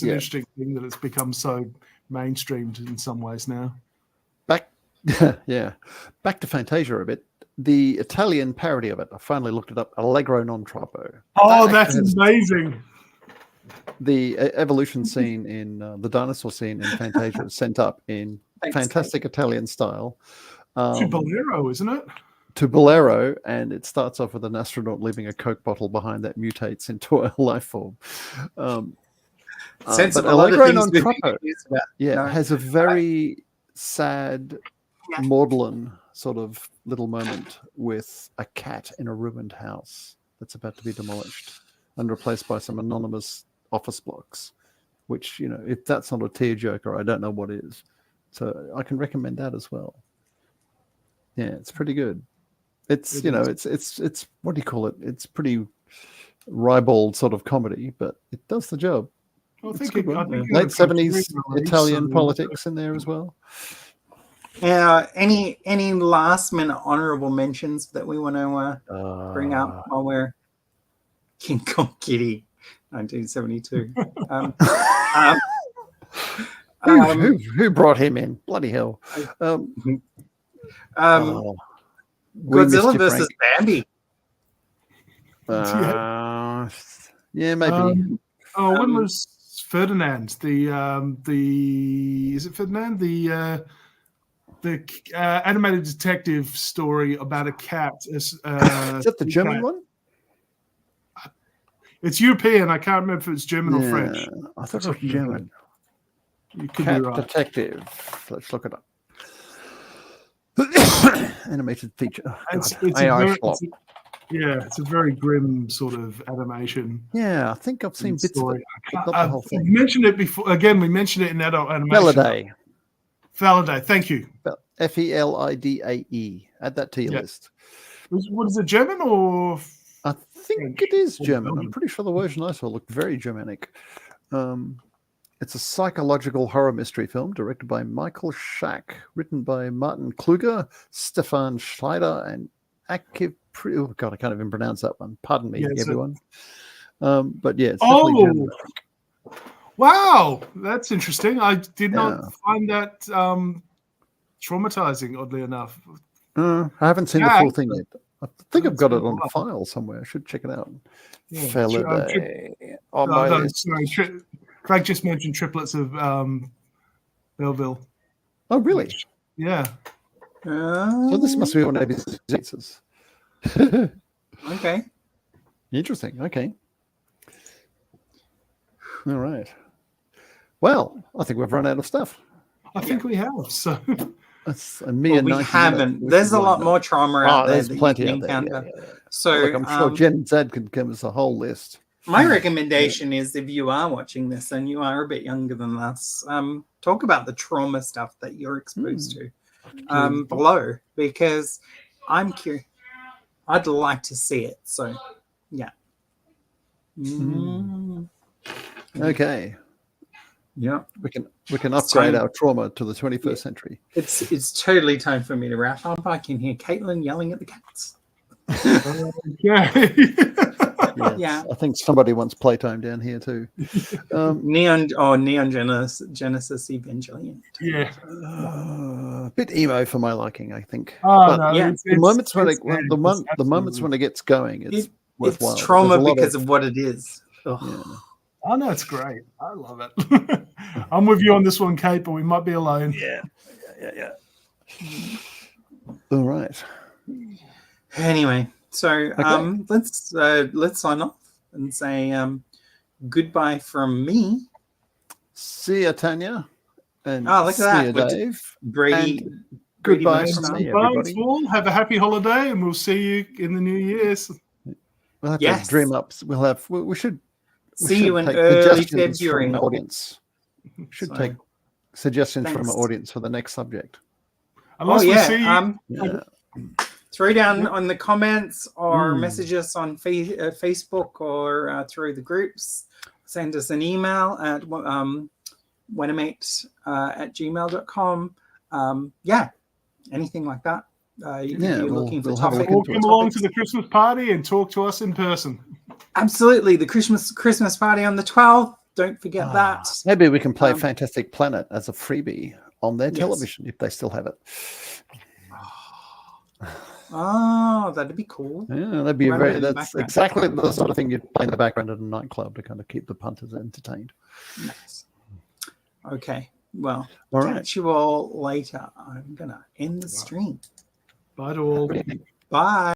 an interesting thing that it's become so mainstreamed in some ways now. Back to Fantasia a bit. The Italian parody of it, I finally looked it up, Allegro non troppo. Oh, that's amazing. The evolution scene in the dinosaur scene in Fantasia is sent up in fantastic Italian style. To Bolero, isn't it? To Bolero, and it starts off with an astronaut leaving a Coke bottle behind that mutates into a life form. But Allegro non troppo has a very sad maudlin sort of little moment with a cat in a ruined house that's about to be demolished and replaced by some anonymous office blocks, which, if that's not a tearjerker, I don't know what is. So I can recommend that as well. Yeah, it's pretty good. It's it's what do you call it? It's pretty ribald sort of comedy, but it does the job. I think late 70s Italian politics in there as well. Any last minute honorable mentions that we want to bring up while we're King Kong Kitty, 1972. Who brought him in? Bloody hell! Godzilla versus Bambi. Maybe. When was Ferdinand? Is it Ferdinand? The animated detective story about a cat. Is that the German one? It's European. I can't remember if it's German or French. I thought it was German. You could Cat be right. Detective. Let's look it up. Animated feature. Oh, it's a very grim sort of animation. Yeah, I think I've seen bits of it. I've mentioned it before. Again, we mentioned it in adult animation. Felidae, thank you. Felidae. Add that to your list. What is it, German or? I think it is German. I'm pretty sure the version I saw looked very Germanic. It's a psychological horror mystery film directed by Michael Schack, written by Martin Kluger, Stefan Schneider, and Akiv. Oh God, I can't even pronounce that one. Pardon me, everyone. But yeah, it's definitely German. Wow, that's interesting. I did not find that traumatizing, oddly enough. I haven't seen the full thing yet. I think I've got it on file somewhere. I should check it out. Felidae. Craig just mentioned triplets of Belleville. Oh, really? Yeah. So this must be on ABC's. Okay. Interesting. Okay. All right. Well, I think we've run out of stuff. I think we have. So that's a mere we haven't. There's a lot more trauma out there. There's plenty out there. Yeah. So I'm sure Jen and Zad can give us a whole list. My recommendation is, if you are watching this and you are a bit younger than us, talk about the trauma stuff that you're exposed to below, because I'm curious. I'd like to see it. So, yeah. Okay. Yeah, we can upgrade our trauma to the 21st century. It's totally time for me to wrap up. I can hear Caitlin yelling at the cats. Yeah, I think somebody wants playtime down here too. Neon Genesis Evangelion. Yeah, a bit emo for my liking, I think. The moments when it gets going, worthwhile. It's But trauma there's a lot because of what it is. Ugh. Yeah. Oh no, it's great. I love it. I'm with you on this one, Kate, but we might be alone. Yeah. All right. Anyway, so let's sign off and say goodbye from me. See ya, Tanya. And Oh, look at see that. ya, Dave. Brady. And Brady goodbye merch from stuff. me, Thanks, everybody. all. Have a happy holiday, and we'll see you in the new year's. We'll have Yes. to dream up. We should See you in take early suggestions February. from the audience. We should So, take suggestions from thanks. our audience for the next subject. Unless we see you. Yeah. Throw down on the comments or message us on Facebook or through the groups. Send us an email at wenimate@gmail.com. Anything like that. If you're looking for we'll have a topics. look Or come along to the Christmas party and talk to us in person. Absolutely. The Christmas party on the 12th. Don't forget that. Maybe we can play Fantastic Planet as a freebie on their Yes. television if they still have it. Oh, that'd be cool. Yeah, that'd be Run it in the that's background. exactly the sort of thing you'd play in the background at a nightclub to kind of keep the punters entertained. Nice. Okay. Well, All catch you all later. I'm going to end the stream. Bye to all. Bye.